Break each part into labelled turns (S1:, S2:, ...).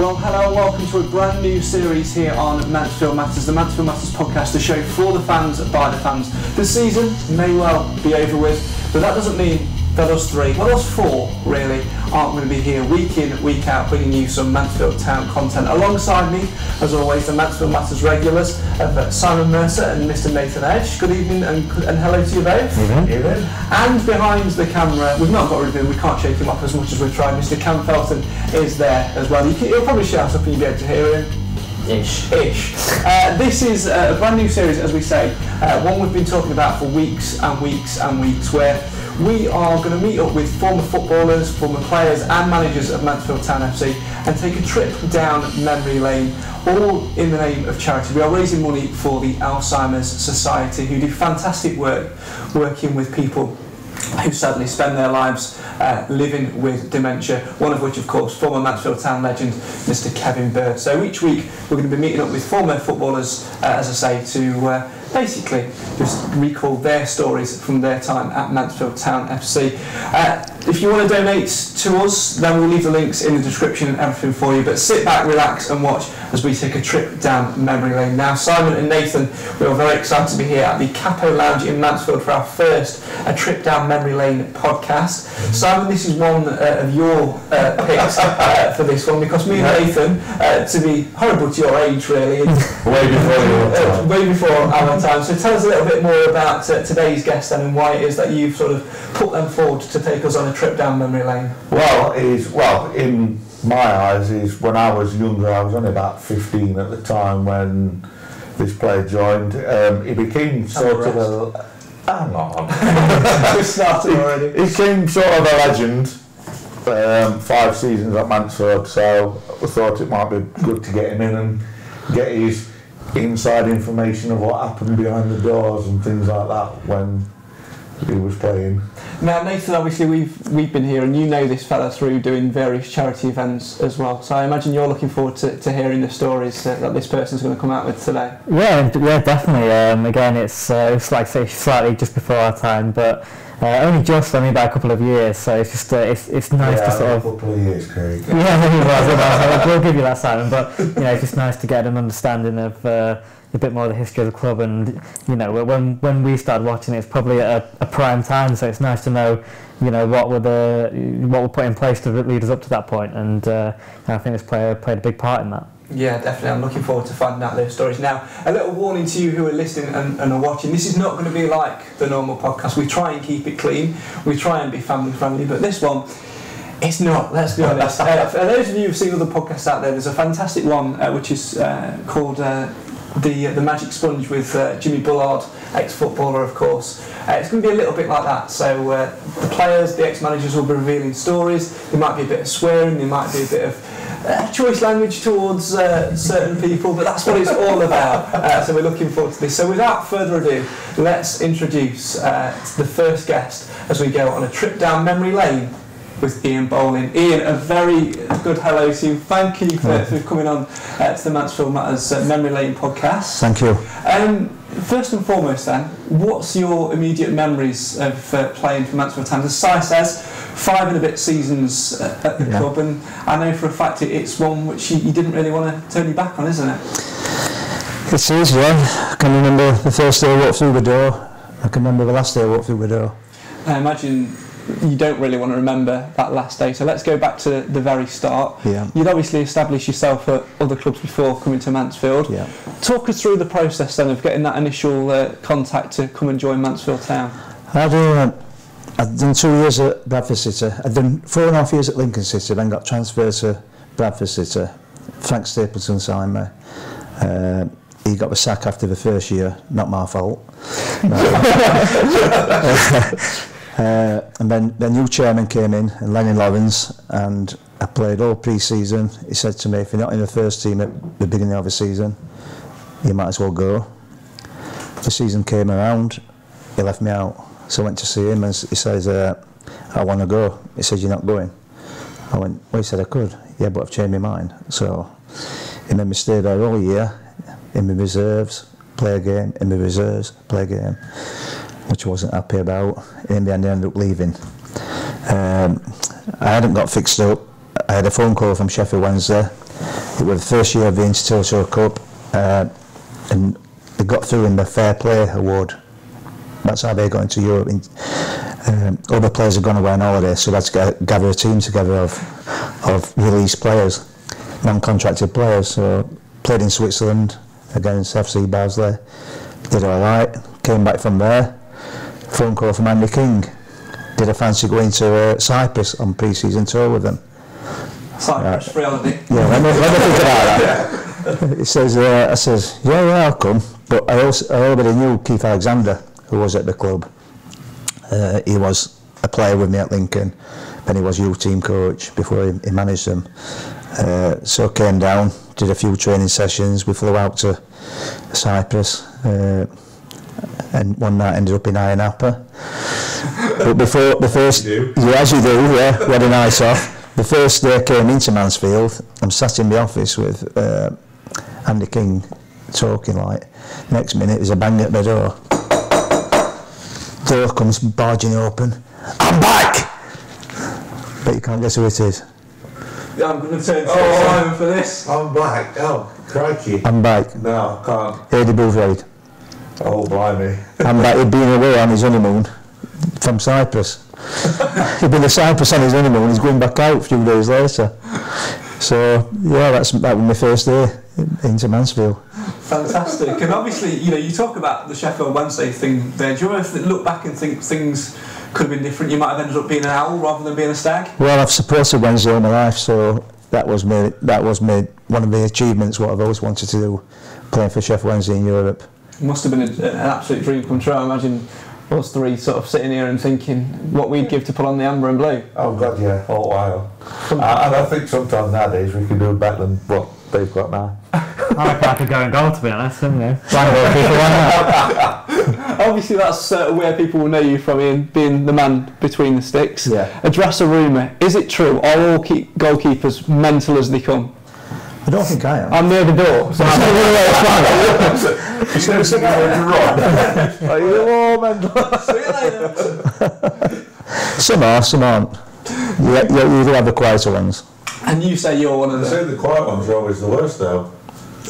S1: Well, hello and welcome to a brand new series here on Mansfield Matters, the Mansfield Matters podcast, the show for the fans, by the fans. The season may well be over with, but that doesn't mean that us three, well us four really, aren't going to be here week in, week out, bringing you some Mansfield Town content. Alongside me, as always, the Mansfield Matters regulars of Simon Mercer and Mr Nathan Edge. Good evening and hello to you both.
S2: Evening.
S1: And behind the camera, we've not got rid of him, we can't shake him off as much as we've tried. Mr Cam Felton is there as well. He'll probably shout up and you'll be able to hear him.
S2: Ish.
S1: This is a brand new series, as we say, one we've been talking about for weeks and weeks and weeks, where we are going to meet up with former footballers, former players and managers of Mansfield Town FC and take a trip down memory lane, all in the name of charity. We are raising money for the Alzheimer's Society, who do fantastic work working with people who sadly spend their lives living with dementia, one of which of course former Mansfield Town legend Mr Kevin Bird. So each week we're going to be meeting up with former footballers, as I say, to basically just recall their stories from their time at Mansfield Town FC. If you want to donate to us, then we'll leave the links in the description and everything for you, but sit back, relax and watch as we take a trip down memory lane. Now Simon and Nathan, we are very excited to be here at the Capo Lounge in Mansfield for our first A Trip Down Memory Lane podcast. Simon, this is one of your picks for this one, because me and Nathan, to be horrible to your age really,
S2: way before your time.
S1: Way before our time. So tell us a little bit more about today's guest then, and why it is that you've sort of put them forward to take us on a trip down memory lane.
S2: Well, in my eyes, is when I was younger, I was only about 15 at the time when this player joined. He became sort of a... Hang on.
S1: We're starting already.
S2: He became sort of a legend. 5 seasons at Mansfield, so I thought it might be good to get him in and get his inside information of what happened behind the doors and things like that when he was playing.
S1: Now Nathan, obviously we've been here and you know this fella through doing various charity events as well, so I imagine you're looking forward to hearing the stories that this person's going to come out with today.
S3: Yeah, definitely. Again, it's like say slightly just before our time, but only by a couple of years, so it's just it's nice to sort of...
S2: a couple of years, Craig.
S3: Yeah, it was. We'll give you that, Simon. But it's just nice to get an understanding of a bit more of the history of the club, and when we started watching it, it's probably at a prime time, so it's nice to know what were put in place to lead us up to that point, and I think this player played a big part in that.
S1: Yeah, definitely. I'm looking forward to finding out those stories. Now, a little warning to you who are listening and are watching. This is not going to be like the normal podcast. We try and keep it clean. We try and be family friendly. But this one, it's not, let's be honest. For those of you who've seen other podcasts out there, there's a fantastic one which is called the Magic Sponge with Jimmy Bullard, ex-footballer of course. It's going to be a little bit like that. So the players, the ex-managers will be revealing stories. There might be a bit of swearing. There might be a bit of choice language towards certain people, but that's what it's all about. So we're looking forward to this. So without further ado, let's introduce the first guest as we go on a trip down memory lane with Ian Bowling. Ian, a very good hello to you. Thank you for coming on to the Mansfield Matters Memory Lane podcast.
S4: Thank you.
S1: First and foremost then, what's your immediate memories of playing for Mansfield Town? As Si says, 5 and a bit seasons at the club, and I know for a fact it's one which you didn't really want to turn your back on, isn't it?
S4: It is, yeah. I can remember the first day I walked through the door. I can remember the last day I walked through the door.
S1: I imagine you don't really want to remember that last day, so let's go back to the very start.
S4: Yeah.
S1: You'd obviously established yourself at other clubs before coming to Mansfield.
S4: Yeah.
S1: Talk us through the process then of getting that initial contact to come and join Mansfield Town.
S4: I'd done 2 years at Bradford City. I'd done 4.5 years at Lincoln City, then got transferred to Bradford City. Frank Stapleton signed me. He got the sack after the first year, not my fault. And then the new chairman came in, and Lenny Lawrence, and I played all pre-season. He said to me, if you're not in the first team at the beginning of the season, you might as well go. The season came around, he left me out. So I went to see him and he says, I want to go. He said, you're not going? I went, well, he said I could. Yeah, but I've changed my mind. So he made me stay there all year, in my reserves, play a game, in my reserves, play a game, which I wasn't happy about. In the end, I ended up leaving. I hadn't got fixed up. I had a phone call from Sheffield Wednesday It was the first year of the Intertoto Cup, and they got through in the Fair Play Award. That's how they got into Europe. Other players had gone away on holiday, so that's gather a team together of released players, non-contracted players. So played in Switzerland against FC Basel, did all right. Came back from there. Phone call from Andy King. Did I fancy going to Cyprus on pre-season tour with them?
S1: Cyprus, free holiday.
S4: Yeah, let me think about that. He says, I says, yeah, I'll come. But I already knew Keith Alexander, who was at the club. He was a player with me at Lincoln, then he was youth team coach before he managed them. So came down, did a few training sessions. We flew out to Cyprus, and one night ended up in Ayia Napa. But before the first, as you do, we had a nice off. The first day I came into Mansfield, I'm sat in the office with Andy King talking like. Next minute there's a bang at the door. Door comes barging open. I'm back! But you can't guess who it is.
S1: Yeah, I'm going to turn to Simon for this.
S2: I'm back. Oh, crikey.
S4: I'm back.
S2: No, I can't.
S4: Eddie Boothroyd.
S2: Oh, blimey.
S4: I'm back. He'd been away on his honeymoon from Cyprus. He'd been to Cyprus on his honeymoon. He's going back out a few days later. So yeah, that was my first day into Mansfield.
S1: Fantastic. And obviously, you talk about the Sheffield Wednesday thing there. Do you ever look back and think things could have been different? You might have ended up being an owl rather than being a stag?
S4: Well, I've supported Wednesday all my life, so that was one of the achievements what I've always wanted to do, playing for Sheffield Wednesday in Europe.
S1: It must have been an absolute dream come true. I imagine us three sort of sitting here and thinking what we'd give to put on the amber and blue.
S2: Oh God, yeah, all the while. And I think sometimes nowadays we can do better than what they've got now.
S3: I reckon I could go and goal, to be honest, why not?
S1: Obviously that's where people will know you from, Ian, being the man between the sticks.
S4: Yeah.
S1: Address a rumour. Is it true? Are all goalkeepers mental as they come?
S4: I don't think I am.
S1: I'm near the door, so
S2: You should have seen how Are you all mental?
S1: See you later.
S4: Some are, some aren't. You do have the quieter ones.
S1: And you say you're one of
S2: They say the quiet ones are always the worst though.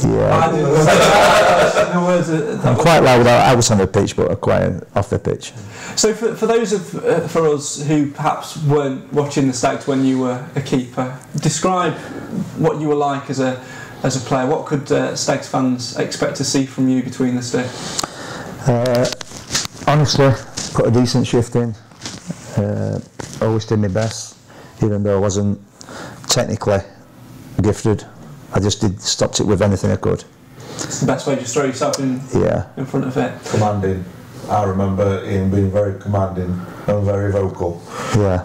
S4: Yeah.
S1: I didn't say that. The words
S4: I'm quite loud out on the pitch, but I'm quite off the pitch.
S1: So for those for us who perhaps weren't watching the Stags when you were a keeper, describe what you were like as a player. What could Stags fans expect to see from you between the sticks?
S4: Honestly, put a decent shift in. Always did my best, even though I wasn't technically gifted. I just stopped it with anything I could.
S1: It's the best way, just throw yourself in front of it.
S2: Commanding. I remember Ian being very commanding and very vocal.
S4: Yeah.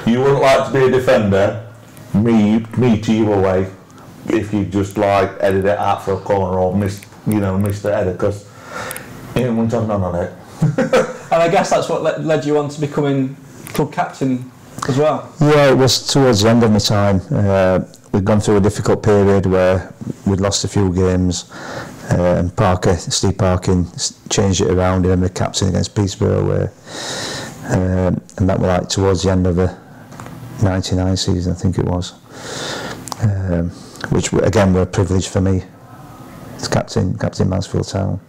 S2: You wouldn't like to be a defender, me to you away, if you just like headed it out for a corner or missed the header, because Ian wouldn't have none on it.
S1: And I guess that's what led you on to becoming club captain as well.
S4: Yeah, it was towards the end of my time. We'd gone through a difficult period where we'd lost a few games, and Steve Parkin changed it around and the captain against Peterborough away, and that was like towards the end of the 99 season, I think it was, which again were a privilege for me as captain Mansfield Town.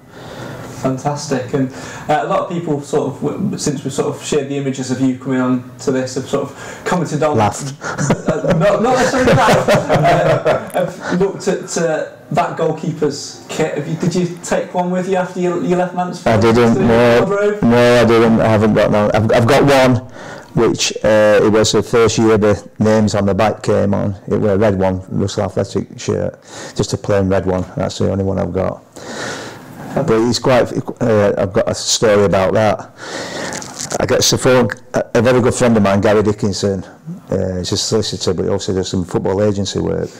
S1: Fantastic. And a lot of people since we sort of shared the images of you coming on to this, have sort of commented on...
S4: Laughed.
S1: Not necessarily laughed. Have looked at that goalkeeper's kit. Did you take one with you after you left Mansfield?
S4: I didn't, no I didn't. I haven't got none. I've got one, which it was the first year the names on the back came on. It was a red one, Russell Athletic shirt, just a plain red one. That's the only one I've got. But he's quite. I've got a story about that. I get a phone. A very good friend of mine, Gary Dickinson. He's a solicitor, but he also does some football agency work.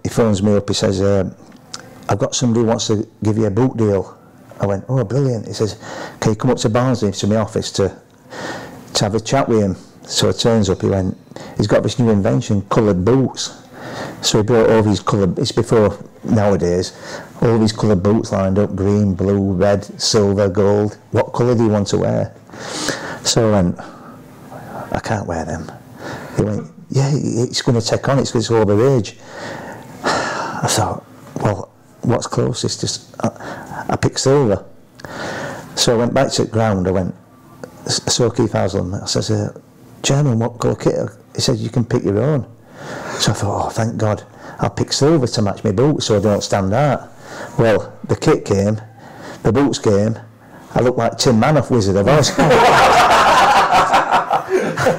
S4: He phones me up. He says, "I've got somebody who wants to give you a boot deal." I went, "Oh, brilliant!" He says, "Can you come up to Barnsley to my office to have a chat with him?" So it turns up. He went, "He's got this new invention, coloured boots." So he brought all these coloured. It's before nowadays. All these coloured boots lined up: green, blue, red, silver, gold. What colour do you want to wear? So I went, "I can't wear them." He went, yeah, it's going to take on, it's over age. I thought, well, what's closest? I picked silver. So I went back to the ground, I saw Keith Haslam, I said, Chairman, what colour kit? He said, you can pick your own. So I thought, oh, thank God, I'll pick silver to match my boots so I don't stand out. Well, the kit came, the boots came, I looked like Tin Man off Wizard of Oz.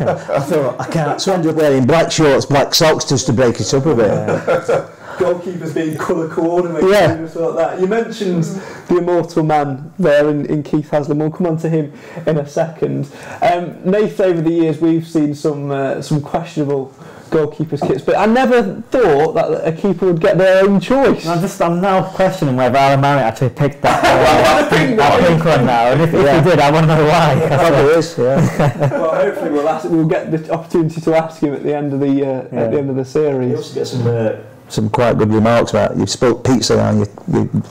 S4: I thought, I can't, so I ended up wearing black shorts, black socks just to break it up a bit.
S1: Goalkeepers being colour coordinated.
S4: Yeah.
S1: You just thought that. You mentioned the immortal man there in Keith Haslam. We'll come on to him in a second. Nathan, over the years we've seen some questionable goalkeepers' kits, but I never thought that a keeper would get their own choice.
S3: I'm now questioning whether Alan Murray actually picked that pink one now, and if he did, I want to know why.
S4: Probably is, yeah.
S1: Well, hopefully we'll get the opportunity to ask him at the end of the series.
S4: You also get some quite good remarks about you've spilt pizza on your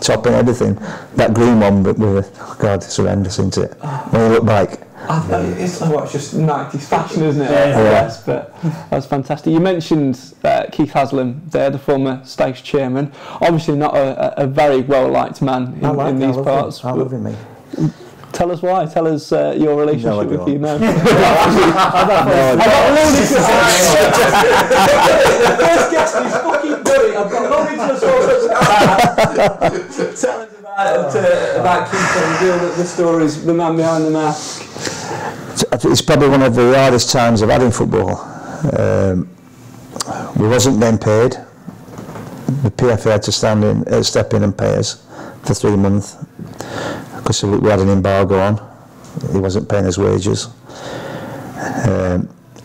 S4: top and everything. That green one, but with God, it's horrendous, isn't it? When you look back.
S1: It's just 90s fashion, isn't it?
S3: Yeah.
S1: But that's fantastic. You mentioned Keith Haslam there, the former Stace chairman. Obviously not a very well-liked man in these parts.
S4: I love him, mate.
S1: Tell us why. Tell us your relationship with you now. First guest is fucking dirty. I've got no interest in Tell us about Keith and reveal the stories, the man behind the mask.
S4: It's probably one of the hardest times I've had in football. We wasn't then paid. The PFA had to step in and pay us for 3 months because we had an embargo on. He wasn't paying us wages.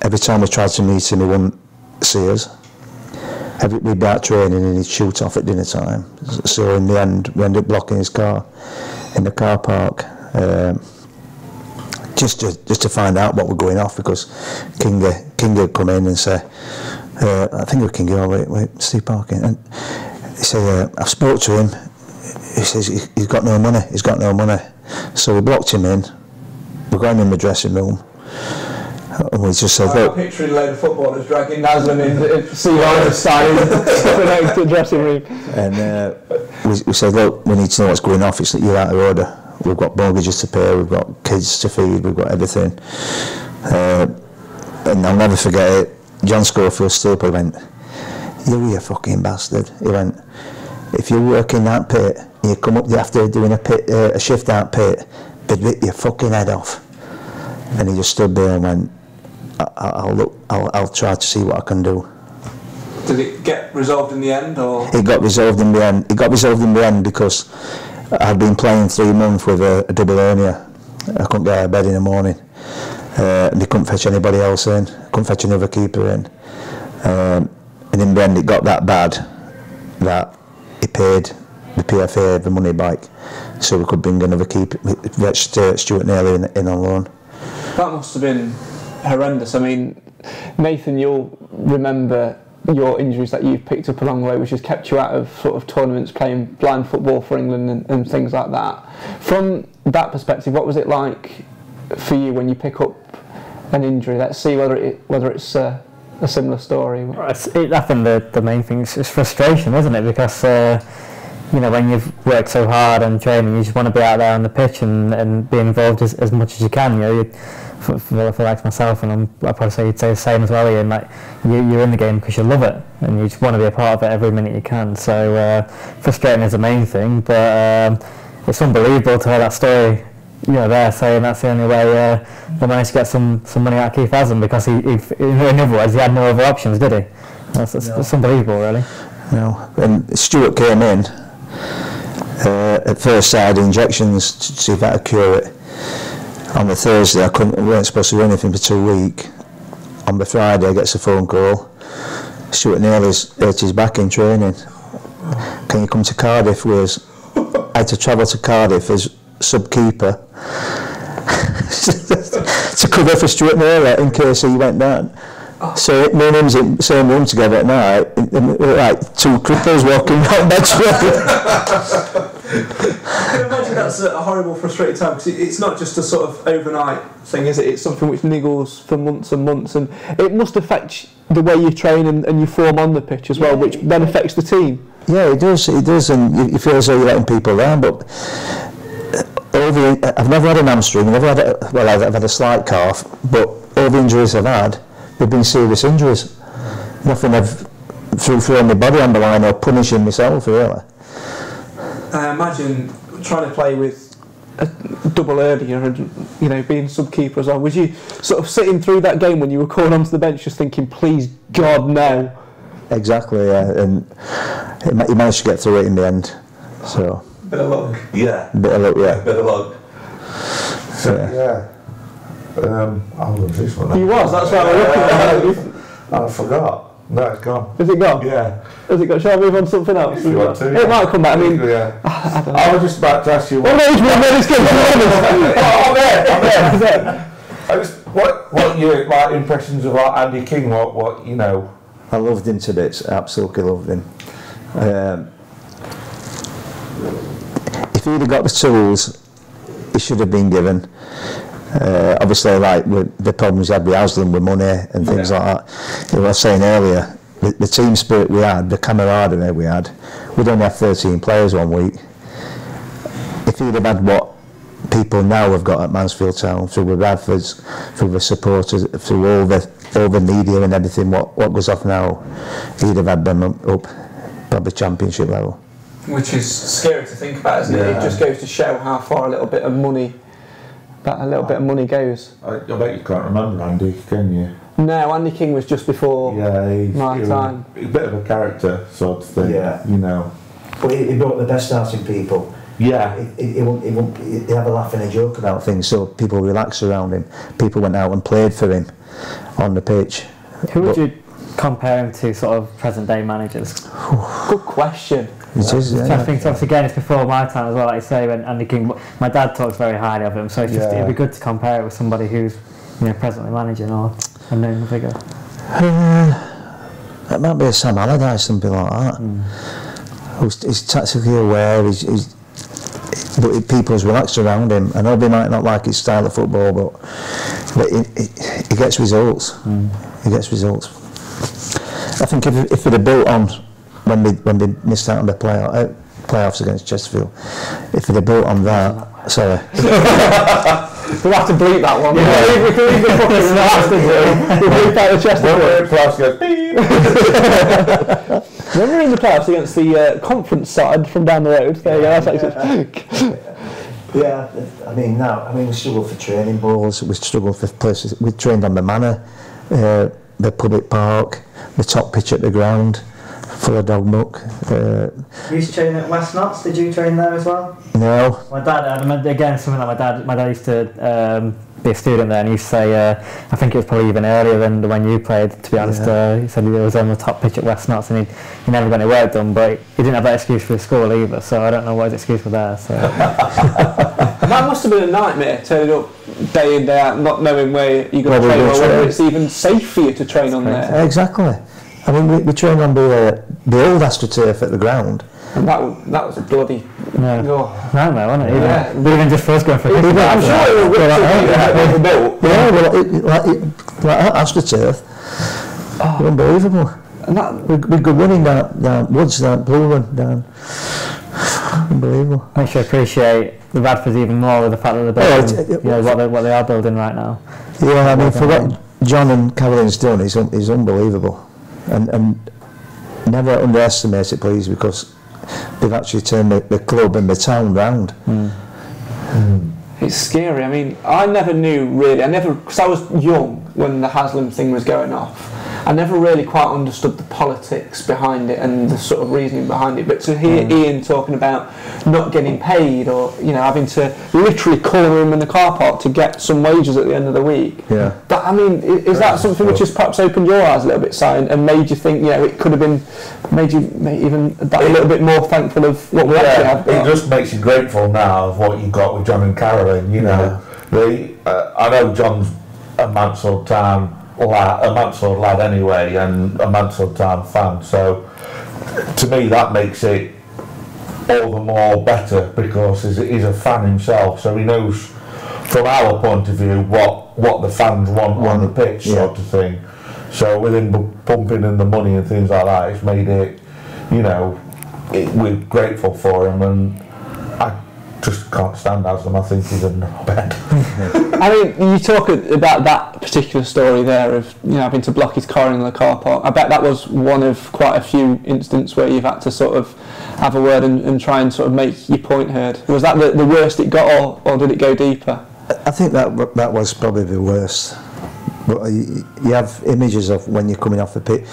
S4: Every time we tried to meet him, he wouldn't see us. We'd be out training and he'd shoot off at dinner time. So in the end, we ended up blocking his car in the car park. Just to find out what were going off, because King had come in and say, I think it was King, wait, Steve Parkin, and he said, I've spoke to him, he says he's got no money, so we blocked him in, we got him in the dressing room, and we just said, look,
S1: I'm picturing a load of footballers dragging Haslam in, see on the side, to the dressing room,
S4: and we said, look, we need to know what's going off, you're out of order. We've got mortgages to pay, we've got kids to feed, we've got everything. And I'll never forget it, John Schofield Staple went, you fucking bastard. He went, if you work in that pit, you come up after doing a shift out pit, they'd rip your fucking head off. And he just stood there and went, I'll try to see what I can do.
S1: Did it get resolved in the end, or?
S4: It got resolved in the end. It got resolved in the end because I'd been playing 3 months with a double hernia. I couldn't get out of bed in the morning. And they couldn't fetch anybody else in. Couldn't fetch another keeper in. And in the end it got that bad that he paid the PFA the money back so we could bring another keeper, Stuart Naylor in on loan.
S1: That must have been horrendous. I mean, Nathan, you'll remember your injuries that you've picked up along the way, which has kept you out of sort of tournaments, playing blind football for England and things like that. From that perspective, what was it like for you when you pick up an injury? Let's see whether it's a similar story.
S3: I think the main thing is frustration, isn't it? Because when you've worked so hard and training, you just want to be out there on the pitch and be involved as much as you can. For like myself, and I'd probably say you'd say the same as well, Ian, like you're in the game because you love it and you just want to be a part of it every minute you can. So frustrating is the main thing, but it's unbelievable to hear that story, there saying that's the only way they managed to get some money out of Keith Haslam, because he in other words, he had no other options, did he? That's unbelievable, really.
S4: No, and Stuart came in at first, started injections to see if that would cure it. On the Thursday, we weren't supposed to do anything for 2 weeks. On the Friday, I get a phone call. Stuart Naylor's hurt his back in training. Can you come to Cardiff with us? I had to travel to Cardiff as sub-keeper to cover for Stuart Naylor in case he went down. So me and him was in the same room together at night, and we were like two cripples walking around Mansfield.
S1: I can imagine that's a horrible, frustrating time, because it's not just a sort of overnight thing, is it? It's something which niggles for months and months, and it must affect the way you train and you form on the pitch as well, which then affects the team.
S4: Yeah, it does, and you feel as though you're letting people down, but I've never had an hamstring, I've had a slight calf, but all the injuries I've had, they've been serious injuries. Nothing I've throwing my body on the line or punishing myself, really.
S1: I imagine trying to play with a double earlier and being sub-keeper as well. Was you sort of sitting through that game when you were called onto the bench just thinking, please God, no?
S4: Exactly, yeah, and he managed to get through it in the end. So
S2: bit of luck. Yeah.
S4: Bit of luck, yeah.
S2: Bit of luck. So yeah. I was this one.
S1: He was. That's why we're looking at it.
S2: I forgot. No, it's gone.
S1: Is it gone?
S2: Yeah.
S1: Has it gone? Shall I move on to something else?
S2: If you want to.
S1: It might come back. I mean,
S2: yeah.
S1: I don't know.
S2: I was just about to ask you.
S1: What age were this game?
S2: I'm there. What your impressions of Andy King? What you know?
S4: I loved him to bits. Absolutely loved him. If he'd have got the tools, he should have been given. Obviously, like with the problems he had with Haslam with money and things like that. I was saying earlier, the team spirit we had, the camaraderie we had, we'd only have 13 players one week. If he'd have had what people now have got at Mansfield Town, through the Radfords, through the supporters, through all the media and everything, what goes off now, he'd have had them up probably championship level.
S1: Which is scary to think about, isn't it? It just goes to show how far a little bit of money goes.
S2: I bet you can't remember Andy, can you?
S1: No, Andy King was just before my time.
S2: A bit of a character sort of thing, you know.
S4: But he brought the best out in people.
S2: Yeah.
S4: He'd have a laugh and a joke about things, so people relaxed around him. People went out and played for him on the pitch.
S3: Who would you compare him to, sort of present day managers?
S1: Good question.
S3: I think obviously again it's before my time as well, like you say, when Andy King, my dad talks very highly of him, so it's just, it'd be good to compare it with somebody who's presently managing or a known figure.
S4: It might be a Sam Allardyce, something like that. He's tactically aware, but people's relaxed around him. I know they might not like his style of football, but he gets results. He gets results. I think if it had built on when they missed out on the playoffs against Chesterfield, if it had built on that, sorry.
S1: We'll have to bleep that one. We can leave the fucking last. We'll bleep out the Chesterfield. When we were in the playoffs against the conference side from down the road, there you go, that's like
S4: yeah, I mean we struggled for training balls, we struggled for places, we trained on the Manor, the public park, the top pitch at the ground, full of dog muck.
S3: You used to train at West Notts, did you train there as well?
S4: No.
S3: My dad, again, something like my dad used to be a student there, and he used to say, I think it was probably even earlier than when you played, to be honest. He said he was on the top pitch at West Notts, and he never got any work done, but he didn't have that excuse for his school either, so I don't know what his excuse was there. So.
S1: That must have been a nightmare, turning up day in, day out, not knowing where you're going to train, or whether it's even safe for you to train on there.
S4: Exactly. I mean, we trained on the old AstroTurf at the ground.
S1: And that was a bloody
S3: nightmare, wasn't it? Even just for us going for a
S1: I'm sure it was
S4: like AstroTurf. Unbelievable. And we good running down Woods, down Blue Run, down. Unbelievable.
S3: I should appreciate the Radfords even more with the fact that they're building, what they are building right now.
S4: Yeah, I mean, for what John and Caroline's done, is unbelievable. And never underestimate it, please, because they've actually turned the club and the town round.
S1: It's scary. I mean, I never knew really. Because I was young when the Haslam thing was going off. I never really quite understood the politics behind it and the sort of reasoning behind it. But to hear Ian talking about not getting paid, or having to literally corner him in the car park to get some wages at the end of the week.
S4: Yeah.
S1: That, I mean, is that something which has perhaps opened your eyes a little bit, Si, and made you think, it could have been, made you even a little bit more thankful of what we actually have got?
S2: It just makes you grateful now of what you got with John and Caroline. I know John's a Mansfield Town lad anyway, and a Mansfield Town fan. So to me, that makes it all the more better because he's a fan himself, so he knows from our point of view what the fans want on the pitch, sort of thing. So with him pumping in the money and things like that, it's made it, you know, we're grateful for him, and I just can't stand Haslam. I think he's a knobhead.
S1: I mean, you talk about that particular story there of, you know, having to block his car in the car park. I bet that was one of quite a few instances where you've had to sort of have a word and try and sort of make your point heard. Was that the worst it got, or did it go deeper?
S4: I think that was probably the worst. But you have images of when you're coming off the pitch.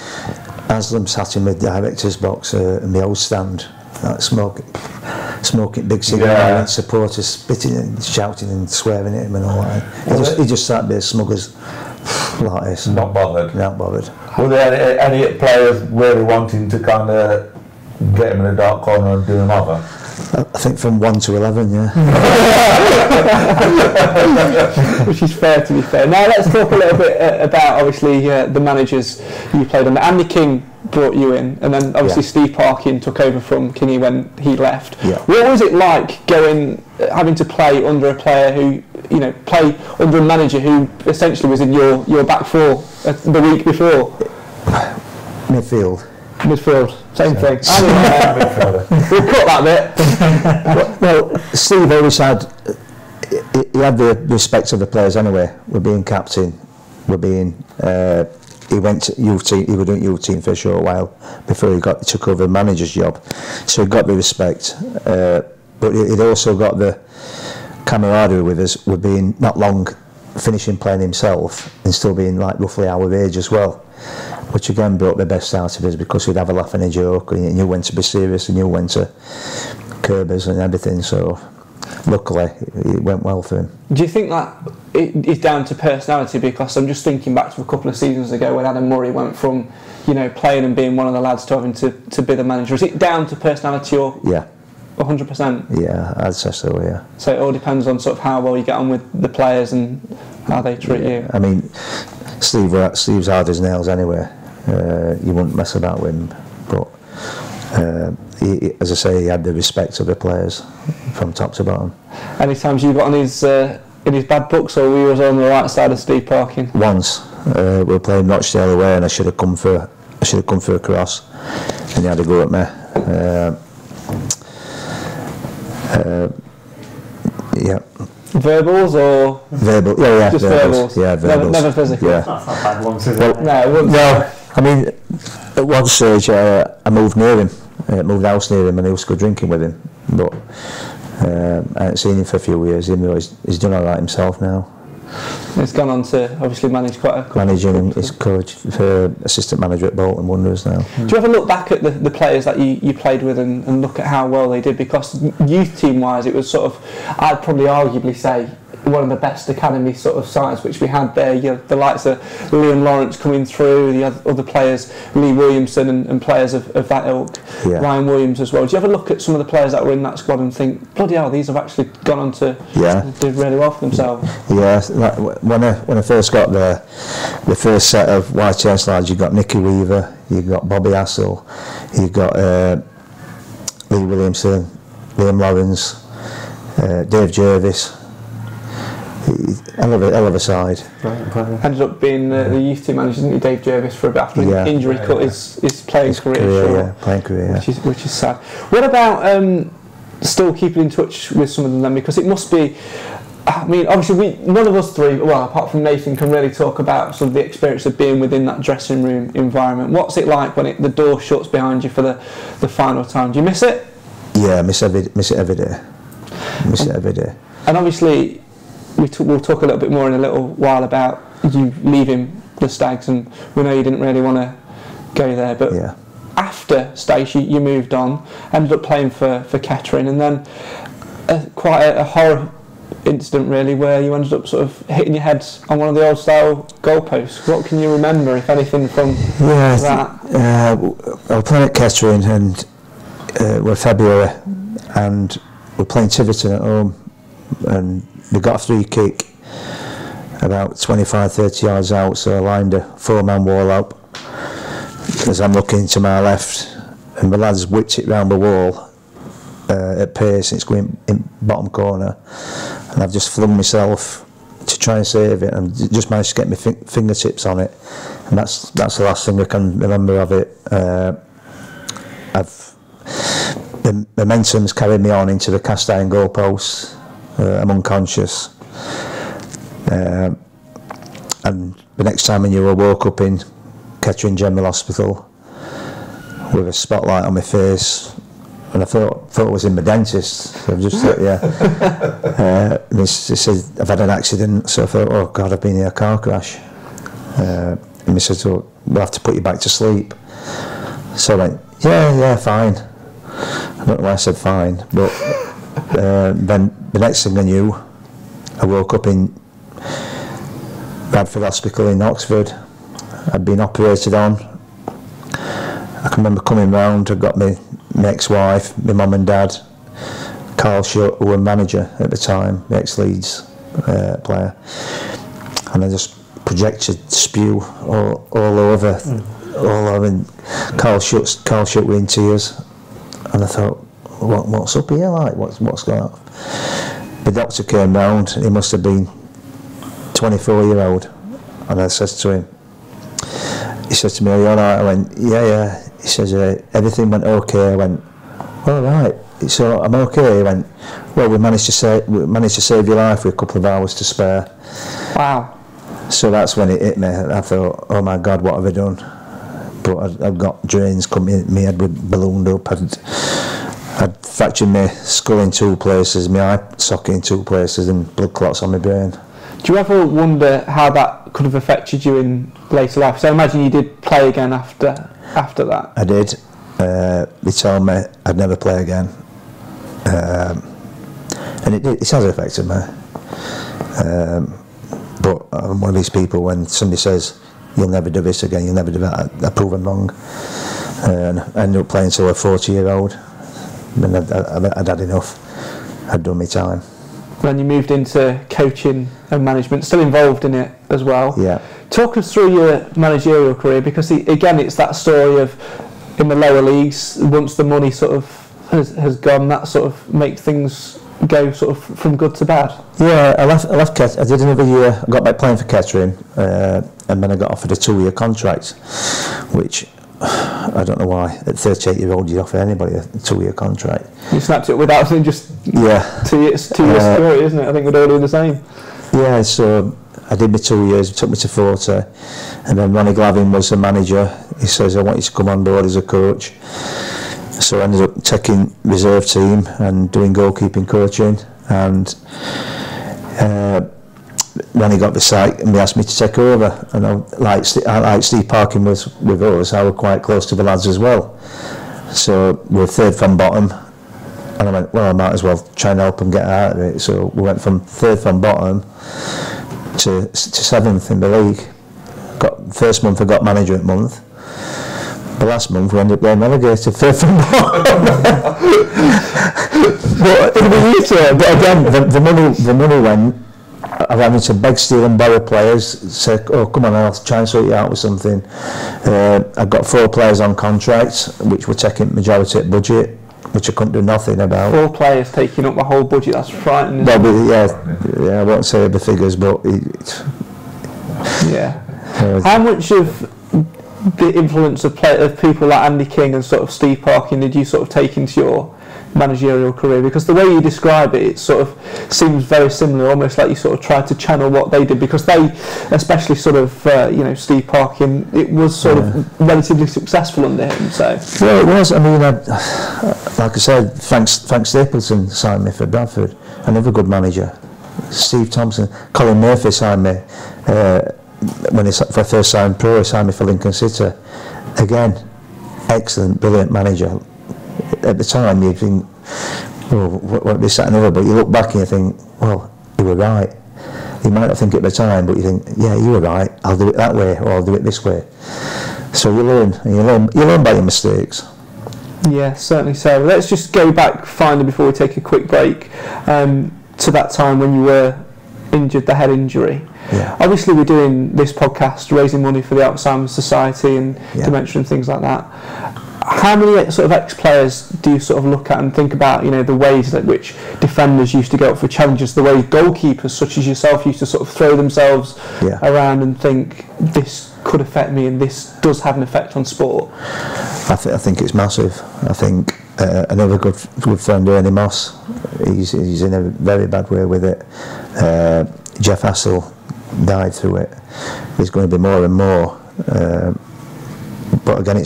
S4: Haslam sat in the director's box in the old stand, like smoking big cigar, and supporters spitting and shouting and swearing at him and all that. He just sat there smug as like this.
S2: Not bothered.
S4: Not bothered.
S2: Were there any players really wanting to kind of get him in a dark corner and do him over?
S4: I think from 1 to 11, yeah.
S1: Which is fair, to be fair. Now let's talk a little bit about, obviously, the managers you played under. Andy King brought you in, and then obviously Steve Parkin took over from Kingy when he left. Yeah. What was it like having to play under a player who, you know, play under a manager who essentially was in your back four the week before?
S4: Midfield,
S1: same thing. We'll cut that bit.
S4: Well, Steve always had the respect of the players anyway. We're being captain, he went to youth team. He was doing youth team for a short while before he took over the manager's job, so he got the respect. But he'd also got the camaraderie with us. With being not long finishing playing himself and still being like roughly our age as well, which again brought the best out of us because we'd have a laugh and a joke, and he knew when to be serious and knew when to curb us and everything. So luckily it went well for him.
S1: Do you think that it is down to personality? Because I'm just thinking back to a couple of seasons ago when Adam Murray went from, you know, playing and being one of the lads to having to be the manager. Is it down to personality, or 100%?
S4: Yeah, I'd say so, yeah.
S1: So it all depends on sort of how well you get on with the players and how they treat you.
S4: I mean, Steve's hard as nails anyway. You wouldn't mess about with him, but as I say, he had the respect of the players from top to bottom. Any
S1: times you got on in his bad books, or we was on the right side of Steve Parkin?
S4: Once we were playing Rochdale away, and I should have come for a cross, and he had a go at me. Yeah.
S1: Verbals or?
S4: Verbal, yeah.
S1: Just verbals?
S4: Yeah, verbals.
S1: Never physical?
S4: Yeah.
S3: That's not bad once, is it?
S4: Well, I mean, at one stage I moved near him, moved house near him, and I used to go drinking with him, but I hadn't seen him for a few years, even though he's done all right himself now.
S1: He's gone on to obviously manage quite a...
S4: Managing, and he's coach for assistant manager at Bolton Wanderers now.
S1: Do you ever look back at the players that you played with and look at how well they did? Because youth team wise it was sort of, I'd probably arguably say, one of the best academy sort of sides which we had there. You know, the likes of Liam Lawrence coming through, the other players, Lee Williamson and players of that ilk, Ryan Williams as well. Do you ever look at some of the players that were in that squad and think, bloody hell, these have actually gone on to do really well for themselves? Yeah,
S4: when I first got there, the first set of YTS lads, you got Nicky Weaver, you got Bobby Hassel, you got Lee Williamson, Liam Lawrence, Dave Jervis. Hell of a side.
S1: Ended up being the youth team manager, didn't he, Dave Jervis, for a bit after injury cut his playing career.
S4: Playing career,
S1: which is sad. What about still keeping in touch with some of them then? Because it must be, I mean, obviously none of us three, well, apart from Nathan, can really talk about sort of the experience of being within that dressing room environment. What's it like when the door shuts behind you for the final time? Do you miss it?
S4: Yeah, I miss it every day. Miss it every day.
S1: And obviously, we'll talk a little bit more in a little while about you leaving the Stags, and we know you didn't really want to go there, but after Stags you moved on, ended up playing for Kettering, and then quite a horror incident really, where you ended up sort of hitting your head on one of the old style goalposts. What can you remember, if anything, from that?
S4: I was playing at Kettering, and we're February, and we're playing Tiverton at home, and we got a free kick about 25-30 yards out, so I lined a 4-man wall up as I'm looking to my left, and the lads whipped it round the wall at pace, and it's going in bottom corner, and I've just flung myself to try and save it, and just managed to get my fingertips on it, and that's the last thing I can remember of it. The momentum's carried me on into the cast iron goalposts. I'm unconscious, and the next time I knew, I woke up in Kettering General Hospital with a spotlight on my face, and I thought I was in my dentist. So I just thought, yeah. He said I've had an accident, so I thought, oh God, I've been in a car crash. And he said, oh, we'll have to put you back to sleep. So I went, yeah, fine. I don't know why I said fine, but then the next thing I knew, I woke up in Bradford Hospital in Oxford. I'd been operated on. I can remember coming round, I got my ex-wife, my mum and dad, Carl Shutt, who were manager at the time, the ex-Leeds player, and I just projected spew all over, and Carl Shutt were in tears, and I thought, what's up here, like, what's going on? The doctor came round, he must have been 24-year-old, and I said to him, he said to me, are you alright? I went, yeah. He says, everything went okay. I went, all right, so I'm okay. He went, well, we managed to save your life with a couple of hours to spare. Wow. So that's when it hit me. I thought, oh my God, what have I done? But I've got drains coming in, my head was ballooned up. I'd fractured my skull in 2 places, my eye socket in 2 places, and blood clots on my brain. Do you ever wonder how that could have affected you in later life? So I imagine you did play again after that. I did. They told me I'd never play again, and it has affected me. But I'm one of these people, when somebody says you'll never do this again, you'll never do that, I prove them wrong. And I ended up playing till a 40-year-old. And I'd had enough. I'd done my time. Then you moved into coaching and management, still involved in it as well. Yeah. Talk us through your managerial career, because again, it's that story of in the lower leagues, once the money sort of has gone, that sort of makes things go sort of from good to bad. Yeah, I left Kettering. I did another year. I got back playing for Kettering, and then I got offered a 2-year contract, which I don't know why. At 38-year-old, you'd offer anybody a 2-year contract. You snapped it without saying just 2 years security, isn't it? I think we'd all do the same. Yeah, so I did my 2 years. It took me to 40, and then Ronnie Glavin was the manager. He says, I want you to come on board as a coach. So I ended up taking reserve team and doing goalkeeping coaching, and when he got the site and they asked me to take over, and like Steve Parkin was with us, I was quite close to the lads as well. So we were 3rd from bottom, and I went, well, I might as well try and help them get out of it. So we went from 3rd from bottom to 7th in the league. First month I got management month. The last month we ended up getting relegated 5th from bottom. But again, the money went. I'm having to beg, steal and borrow players, say, oh come on, I'll try and sort you out with something. I've got 4 players on contract, which were taking majority of budget, which I couldn't do nothing about. 4 players taking up the whole budget, that's frightening. Yeah, I won't say the figures, but how much of the influence of people like Andy King and sort of Steve Parkin did you sort of take into your managerial career? Because the way you describe it, it sort of seems very similar, almost like you sort of tried to channel what they did, because they, especially sort of Steve Parkin, it was sort of relatively successful under him. So well, it was. I mean, like I said, Frank Stapleton signed me for Bradford, another good manager. Steve Thompson, Colin Murphy signed me when I first signed pro. He signed me for Lincoln City. Again, excellent, brilliant manager. At the time you'd think, oh, what this, that and other, but you look back and you think, well, you were right. You might not think at the time, but you think, yeah, you were right, I'll do it that way, or I'll do it this way. So you learn, and you learn by your mistakes. Yeah, certainly so. Let's just go back finally before we take a quick break to that time when you were injured, the head injury. Yeah. Obviously we're doing this podcast raising money for the Alzheimer's Society and dementia and things like that.
S1: how many sort of ex-players do you sort of look at and think about, you know, the ways that which defenders used to go up for challenges, the way goalkeepers such as yourself used to sort of throw themselves around and think this could affect me and this does have an effect on sport?
S4: I think it's massive. I think another good friend, Ernie Moss, he's in a very bad way with it. Jeff Hassel died through it. There's going to be more and more. But again,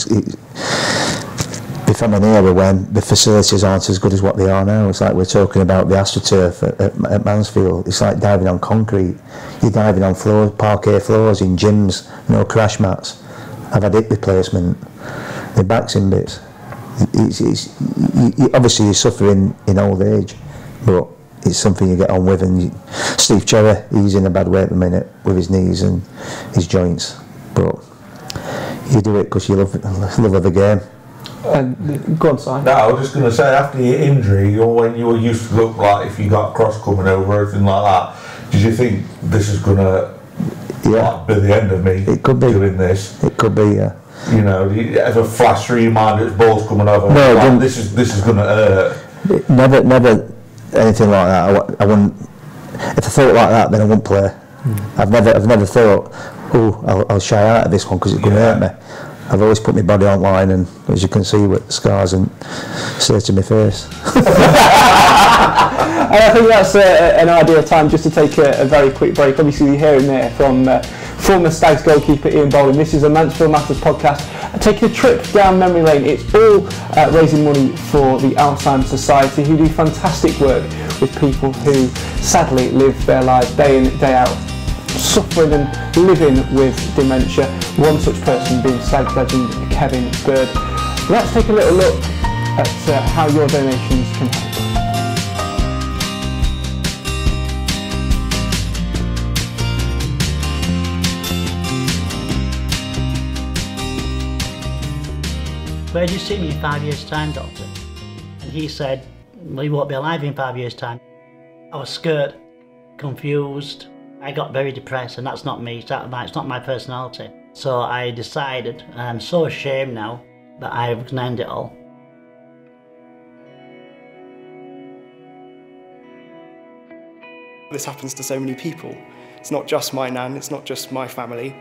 S4: we're from an era when the facilities aren't as good as what they are now. It's like we're talking about the AstroTurf at Mansfield. It's like diving on concrete. You're diving on floors, parquet floors in gyms, no crash mats. I've had hip replacement. The back's in bits. Obviously you're suffering in old age, but it's something you get on with. And Steve Cherry, he's in a bad way at the minute with his knees and his joints, but you do it because you love of the game.
S1: Go on, Si.
S2: No, I was just going to say, after your injury, or when you were used to look like if you got a cross coming over or anything like that, did you think this is going to be the end of me?
S4: It could be
S2: doing this.
S4: It could be, yeah.
S2: You know, do you ever flash through your mind that balls coming over?
S4: No,
S2: like, this is going to hurt.
S4: Never anything like that. I wouldn't. If I thought like that, then I wouldn't play. I've never thought, I'll shy out of this one because it's going to hurt me. I've always put my body online, and as you can see with scars and say to my face.
S1: And I think that's an ideal time just to take a very quick break. Obviously you're hearing there from former Stags goalkeeper Ian Boland. This is a Mansfield Matters podcast. Taking a trip down memory lane. It's all raising money for the Alzheimer's Society, who do fantastic work with people who sadly live their lives day in, day out, suffering and living with dementia. One such person being Stags legend Kevin Bird. Let's take a little look at how your donations can help.
S5: Where do you see me in 5 years' time, doctor? And he said, well, you won't be alive in 5 years' time. I was scared, confused. I got very depressed, and that's not me, it's not my personality. So I decided, and I'm so ashamed now, that I'm going to end it all.
S6: This happens to so many people. It's not just my nan, it's not just my family.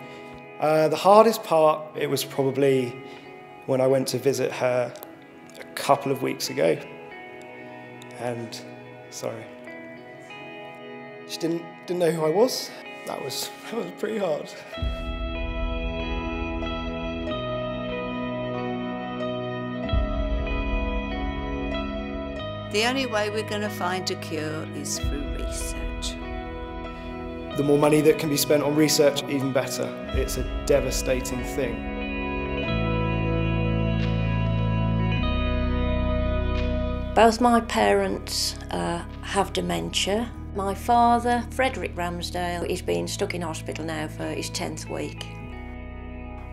S6: The hardest part, it was probably when I went to visit her a couple of weeks ago. And, sorry, she didn't know who I was. That was pretty hard.
S7: The only way we're going to find a cure is through research.
S6: The more money that can be spent on research, even better. It's a devastating thing.
S8: Both my parents have dementia. My father, Frederick Ramsdale, is being stuck in hospital now for his 10th week.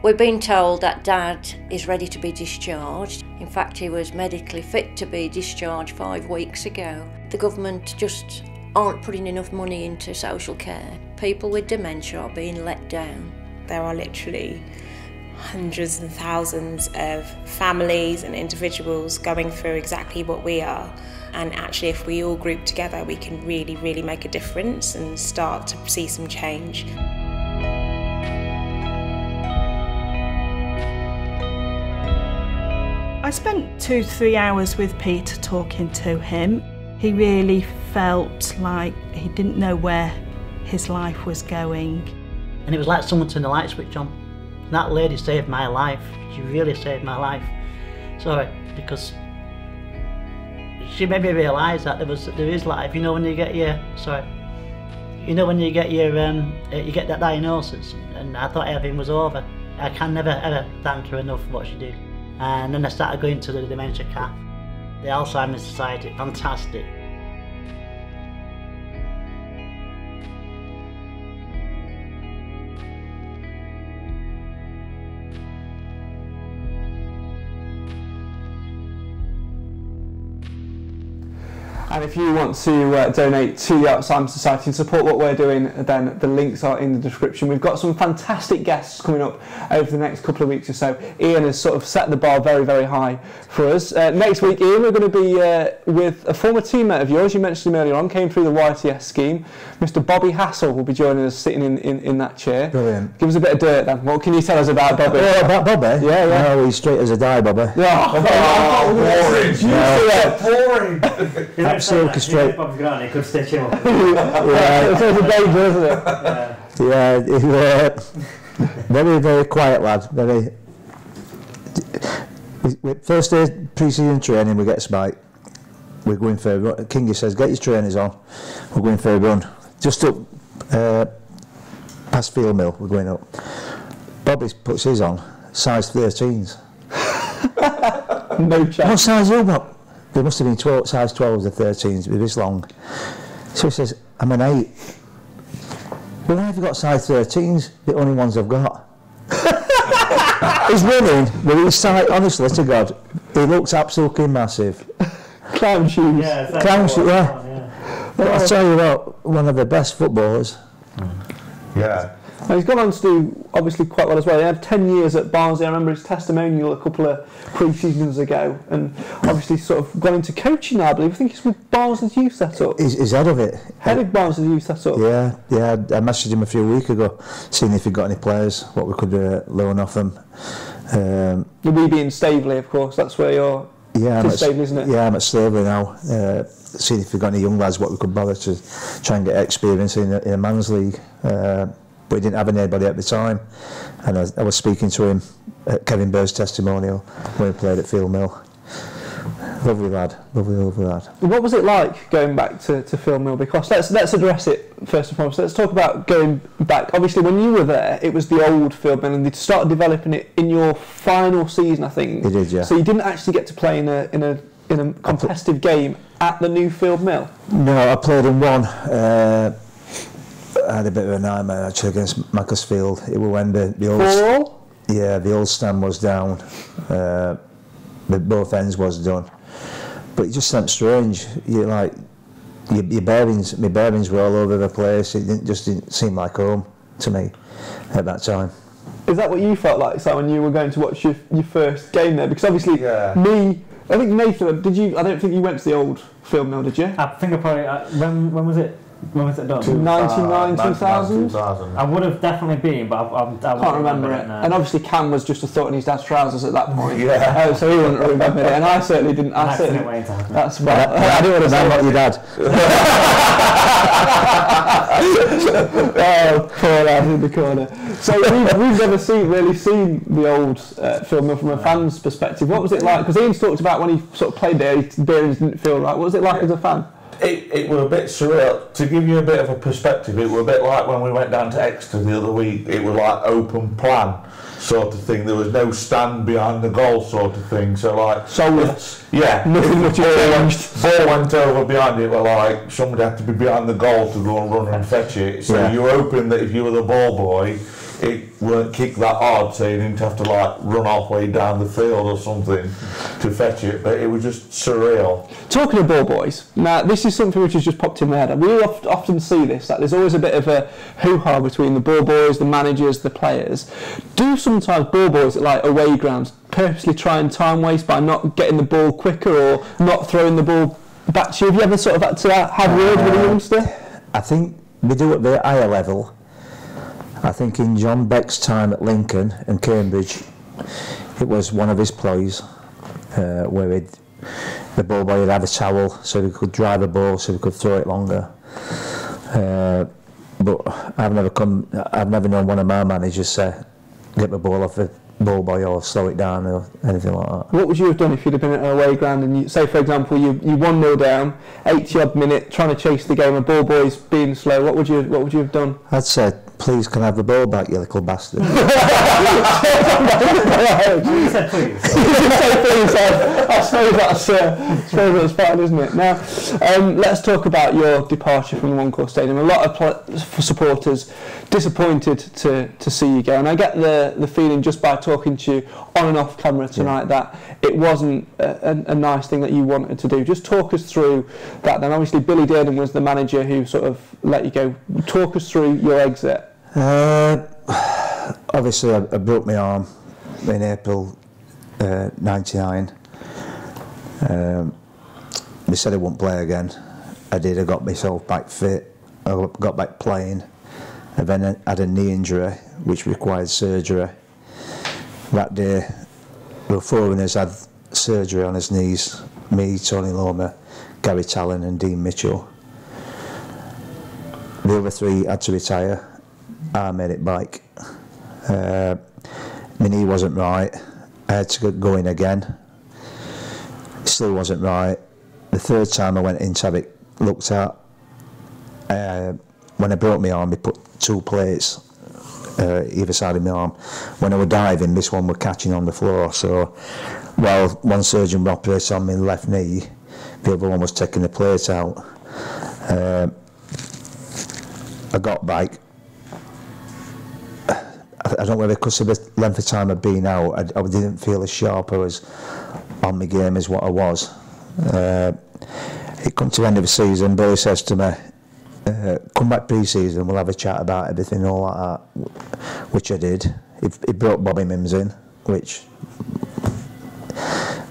S8: We've been told that Dad is ready to be discharged. In fact, he was medically fit to be discharged 5 weeks ago. The government just aren't putting enough money into social care. People with dementia are being let down.
S9: There are literally hundreds and thousands of families and individuals going through exactly what we are. And actually, if we all group together, we can really, really make a difference and start to see some change.
S10: I spent 2 to 3 hours with Peter talking to him. He really felt like he didn't know where his life was going.
S5: And it was like someone turned the light switch on. That lady saved my life. She really saved my life. Sorry, because she made me realise that there is life. You know when you get your you get that diagnosis, and I thought everything was over. I can never ever thank her enough for what she did. And then I started going to the dementia CAF, the Alzheimer's Society, fantastic.
S1: And if you want to donate to the Alzheimer's Society and support what we're doing, then the links are in the description. We've got some fantastic guests coming up over the next couple of weeks or so. Ian has sort of set the bar very, very high for us. Next week, Ian, we're going to be with a former teammate of yours. You mentioned him earlier on, came through the YTS scheme. Mr. Bobby Hassel will be joining us, sitting in that chair.
S4: Brilliant.
S1: Give us a bit of dirt then. What can you tell us about Bobby?
S4: About Bobby?
S1: Yeah.
S4: No, he's straight as a die, Bobby.
S2: Boring.
S4: Absolutely straight.
S3: Bob's gone, he could stitch him up.
S1: It's a danger, isn't it?
S4: Yeah, very, very quiet lad. Very. First day pre-season training, we get a spike. We're going for a run. Kingy says, "Get your trainers on. We're going for a run." Just up past Field Mill, we're going up. Bobby puts his on, size 13s.
S1: No chance.
S4: What size you got? There must have been size 12s or 13s with this long. So he says, "I'm an 8. Well, why have you got size 13s? The only ones I've got." He's running with his size, honestly to God, he looks absolutely massive.
S1: Clown shoes.
S4: Clown shoes, yeah. But I'll tell you what, one of the best footballers.
S2: Yeah.
S1: Now, he's gone on to do obviously quite well as well. He had 10 years at Barnsley. I remember his testimonial a couple of pre-seasons ago, and obviously sort of gone into coaching now, I believe. I think he's with Barnsley's youth setup.
S4: He's head of it.
S1: Head of Barnsley's youth setup.
S4: Yeah. I messaged him a few weeks ago, seeing if he got any players, what we could loan off them.
S1: We being Staveley, of course. That's where you're.
S4: Yeah,
S1: I'm at Staveley, isn't it?
S4: Yeah, I'm at Staveley now. Seeing if we got any young lads, what we could bother to try and get experience in a man's league. But he didn't have anybody at the time, and I was speaking to him at Kevin Bird's testimonial when he played at Field Mill. Lovely lad, lovely lad.
S1: What was it like going back to Field Mill? Because let's address it first and foremost. Let's talk about going back. Obviously, when you were there, it was the old Field Mill, and they started developing it in your final season, I think.
S4: It did, yeah.
S1: So you didn't actually get to play in a competitive game at the new Field Mill.
S4: No, I played in one. I had a bit of a nightmare actually against Macclesfield. It was when the old
S1: 4-4?
S4: Yeah, the old stand was down, but both ends was done. But it just seemed strange. You like my bearings were all over the place. It didn't seem like home to me at that time.
S1: Is that what you felt like, so when you were going to watch your first game there? Because obviously, I think Nathan, did you? I don't think you went to the old Field Mill, did you?
S3: I think I probably. When was it? When was it done?
S1: 99, 2000?
S3: I would have definitely been, but I
S1: can't remember it. And obviously Cam was just a thought in his dad's trousers at that point.
S2: Yeah.
S1: So he wouldn't have remembered it, and I certainly didn't. That's right.
S4: I didn't want to sound like your dad.
S1: Oh, poor lad in the corner. So we've never really seen the old Field Mill from a fan's perspective. What was it like? Because Ian's talked about when he sort of played there, his bearings didn't feel right. What was it like as a fan?
S2: It was a bit surreal. To give you a bit of a perspective, it was a bit like when we went down to Exeter the other week. It was like open plan sort of thing. There was no stand behind the goal sort of thing. So like
S1: soulless.
S2: Yeah.
S1: Nothing much changed.
S2: Ball went over behind it, but like somebody had to be behind the goal to go and run and fetch it. So you were hoping that if you were the ball boy, it weren't kicked that hard, so you didn't have to like run halfway down the field or something to fetch it. But it was just surreal. Talking
S1: of ball boys, now this is something which has just popped in my head. We often see this, that there's always a bit of a hoo-ha between the ball boys, the managers, the players. Do sometimes ball boys at like away grounds purposely try and time waste by not getting the ball quicker or not throwing the ball back to you? Have you ever sort of had to have word with a youngster?
S4: I think we do at the higher level. I think in John Beck's time at Lincoln and Cambridge, it was one of his ploys where the ball boy would have a towel so he could drive a ball so he could throw it longer. But I've never known one of my managers say, get the ball off the ball boy or slow it down or anything like that.
S1: What would you have done if you'd have been at an away ground and say, for example, you 1-0 down, 80 odd minute, trying to chase the game, a ball boy's being slow? What would you have done?
S4: I'd say please can I have the ball back, you little bastard?
S3: You said please.
S1: I suppose that's fine, isn't it? Now, let's talk about your departure from the One Call Stadium. A lot of supporters disappointed to see you go, and I get the feeling just by talking to you on and off camera tonight that it wasn't a nice thing that you wanted to do. Just talk us through that. Then obviously Billy Durden was the manager who sort of let you go. Talk us through your exit.
S4: Obviously I broke my arm in April 99. They said I wouldn't play again. I did. I got myself back fit. I got back playing. I then had a knee injury which required surgery. That day, the four of us had surgery on his knees. Me, Tony Loma, Gary Talon and Dean Mitchell. The other three had to retire. I made it back. My knee wasn't right. I had to go in again. It still wasn't right. The third time I went in to have it looked at, when I broke my arm, they put 2 plates either side of my arm. When I was diving, this one was catching on the floor. So while one surgeon operated on my left knee, the other one was taking the plate out. I got back. I don't know whether because of the length of time I'd been out, I didn't feel as sharp or as on my game as what I was. It come to the end of the season, Billy says to me, come back pre-season, we'll have a chat about everything and all like that, which I did. He brought Bobby Mims in, which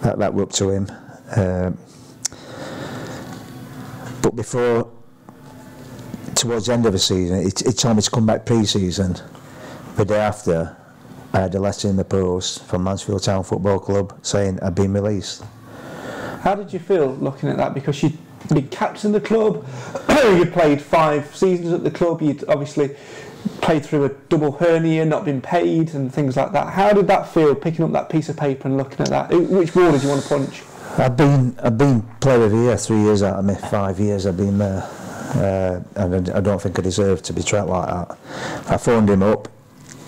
S4: that were up to him. But before, towards the end of the season, he told me to come back pre-season. The day after, I had a letter in the post from Mansfield Town Football Club saying I'd been released.
S1: How did you feel looking at that? Because you'd been captain of the club, you played 5 seasons at the club, you'd obviously played through a double hernia, not been paid and things like that. How did that feel, picking up that piece of paper and looking at that? Which wall did you want to punch?
S4: I've been player of the year 3 years out of me, 5 years I've been there. And I don't think I deserve to be treated like that. I phoned him up.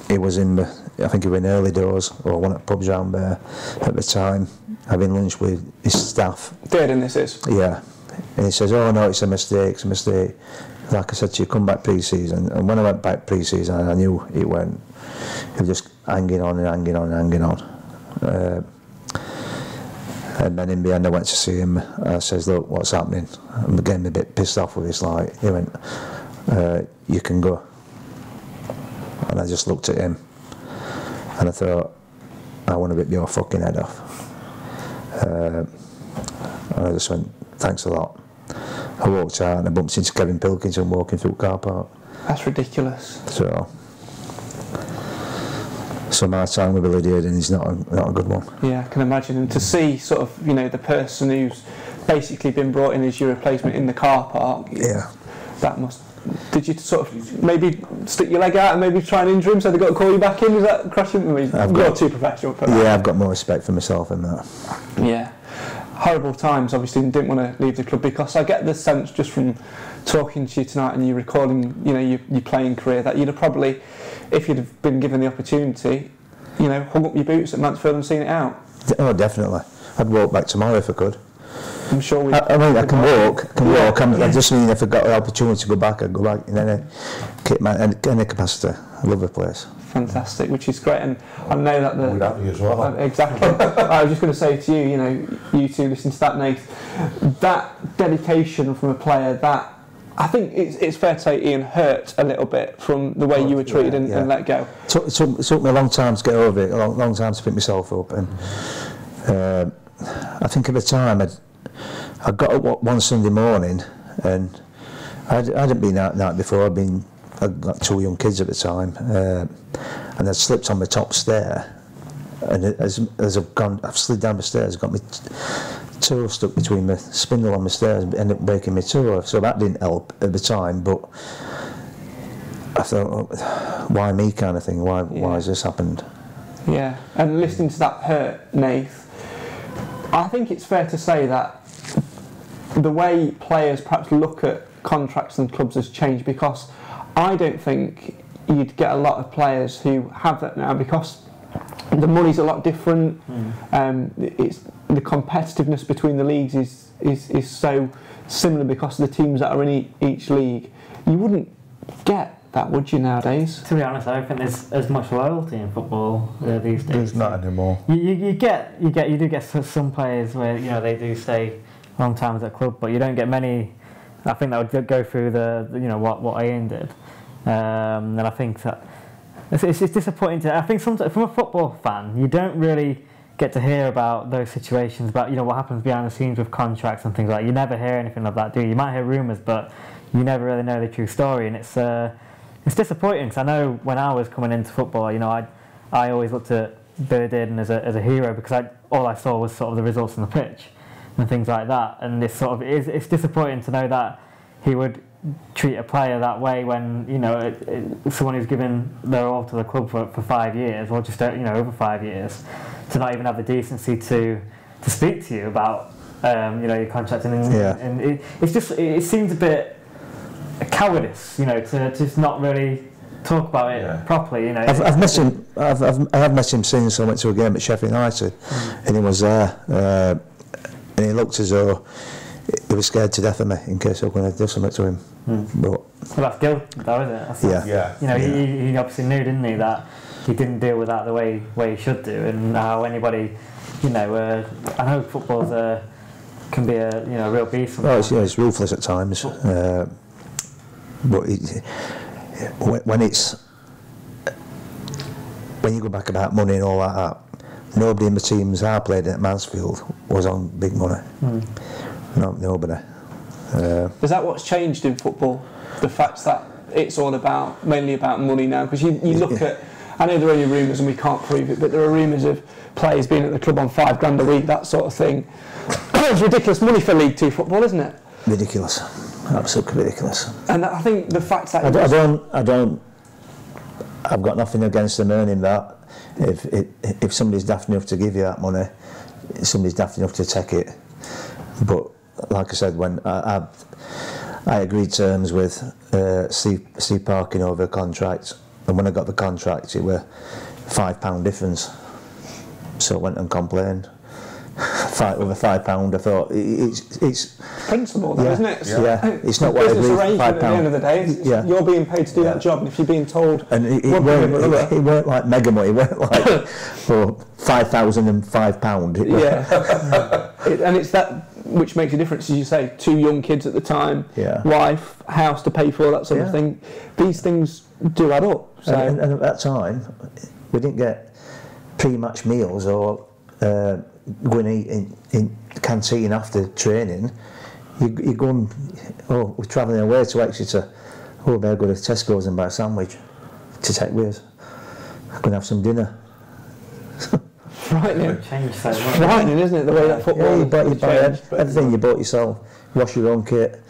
S4: He was in the, I think he was in early doors, or one of the pubs around there at the time, having lunch with his staff.
S1: Durden, this is?
S4: Yeah. And he says, oh no, it's a mistake, it's a mistake. Like I said to you, come back pre-season. And when I went back pre-season, I knew it went. He was just hanging on and hanging on and hanging on. And then in the end I went to see him. I says, look, what's happening? I'm getting a bit pissed off with this. Like, he went, you can go. And I just looked at him and I thought, I want to rip your fucking head off. And I just went, thanks a lot. I walked out and I bumped into Kevin Pilkington walking through the car park.
S1: That's ridiculous.
S4: So my time with Billy Durden is not a good one.
S1: Yeah, I can imagine. And to see sort of, you know, the person who's basically been brought in as your replacement in the car park.
S4: Yeah.
S1: That must. Did you sort of maybe stick your leg out and maybe try and injure him so they've got to call you back in? Is that crushing me? You're too professional for that.
S4: Yeah, I've got more respect for myself than that.
S1: Yeah. Horrible times, obviously, and didn't want to leave the club, because I get the sense just from talking to you tonight and you recalling, you know, your playing career, that you'd have probably, if you'd have been given the opportunity, you know, hung up your boots at Mansfield and seen it out.
S4: Oh, definitely. I'd walk back tomorrow if I could.
S1: I'm sure we.
S4: I mean, I can walk. I just mean if I got the opportunity to go back, I'd go back in any capacity. I love the place.
S1: Fantastic, which is great, and I know that the.
S2: We'd have you as well.
S1: Exactly. I was just going to say to you, you know, you two listen to that, Nath, that dedication from a player that. I think it's fair to say, Ian, hurt a little bit from the way you were treated and let go.
S4: It took me a long time to get over it, a long time to pick myself up, and I think at the time I got up one Sunday morning, and I hadn't been out night before. I'd got 2 young kids at the time, and I'd slipped on the top stair, and as I've slid down the stairs, got my toe stuck between the spindle on the stairs, and ended up breaking my toe. So that didn't help at the time, but I thought, oh, why me, kind of thing? Why has this happened?
S1: Yeah, and listening to that hurt, Nath, I think it's fair to say that the way players perhaps look at contracts and clubs has changed, because I don't think you'd get a lot of players who have that now because the money's a lot different. It's the competitiveness between the leagues is so similar because of the teams that are in each league. You wouldn't get that, would you, nowadays?
S3: To be honest, I don't think there's as much loyalty in football these days.
S2: There's not anymore.
S3: You do get some players where they do stay long times at club, but you don't get many. I think that would go through the what Ian did, and I think that it's disappointing. I think sometimes from a football fan, you don't really get to hear about those situations, about what happens behind the scenes with contracts and things like that. You never hear anything like that, do you? You might hear rumours, but you never really know the true story, and it's disappointing. Cause I know when I was coming into football, I always looked at Billy Dearden as a hero because all I saw was sort of the results on the pitch and things like that, and it's disappointing to know that he would treat a player that way when someone who's given their all to the club for 5 years, or just over 5 years, to not even have the decency to speak to you about your contract, and it seems a bit cowardice, to just not really talk about it properly.
S4: I've met him. I have met him since I went to a game at Sheffield United, and he was there, and he looked as though he was scared to death of me in case I was going to do something to him. But
S3: well, that's guilt, though, isn't it? He obviously knew, didn't he, that he didn't deal with that the way he should do, and how anybody, I know football can be a real beast.
S4: Well, it's ruthless at times, but when you go back about money and all that, nobody in the teams I played at Mansfield was on big money. No, nobody.
S1: Is that what's changed in football? The fact that it's all mainly about money now? Because you look at, I know there are only rumours and we can't prove it, but there are rumours of players being at the club on $5,000 a week, that sort of thing. It's ridiculous money for League Two football, isn't it?
S4: Ridiculous, absolutely ridiculous.
S1: And I think the fact that
S4: I've got nothing against them earning that. If somebody's daft enough to give you that money, somebody's daft enough to take it. But like I said, when I agreed terms with Steve Parkin over a contract, and when I got the contract, it were £5 difference. So I went and complained. Over £5, I thought it's
S1: principle, though, isn't it?
S4: It's not what I agreed. £5
S1: at the end of the day. You're being paid to do that job, and if you're being told,
S4: and it weren't like mega money. It weren't like for £5,005.
S1: And it's that which makes a difference, as you say. 2 young kids at the time, wife, house to pay for, that sort of thing. These things do add up. So.
S4: And at that time, we didn't get pre-match meals or go and eat in the canteen after training. You go and, we're travelling away to Exeter. We better go to Tesco's and buy a sandwich to take with us. I'm going to have some dinner.
S1: Frightening. Frightening, isn't it, the way that football
S4: you buy everything you bought yourself. Wash your own kit.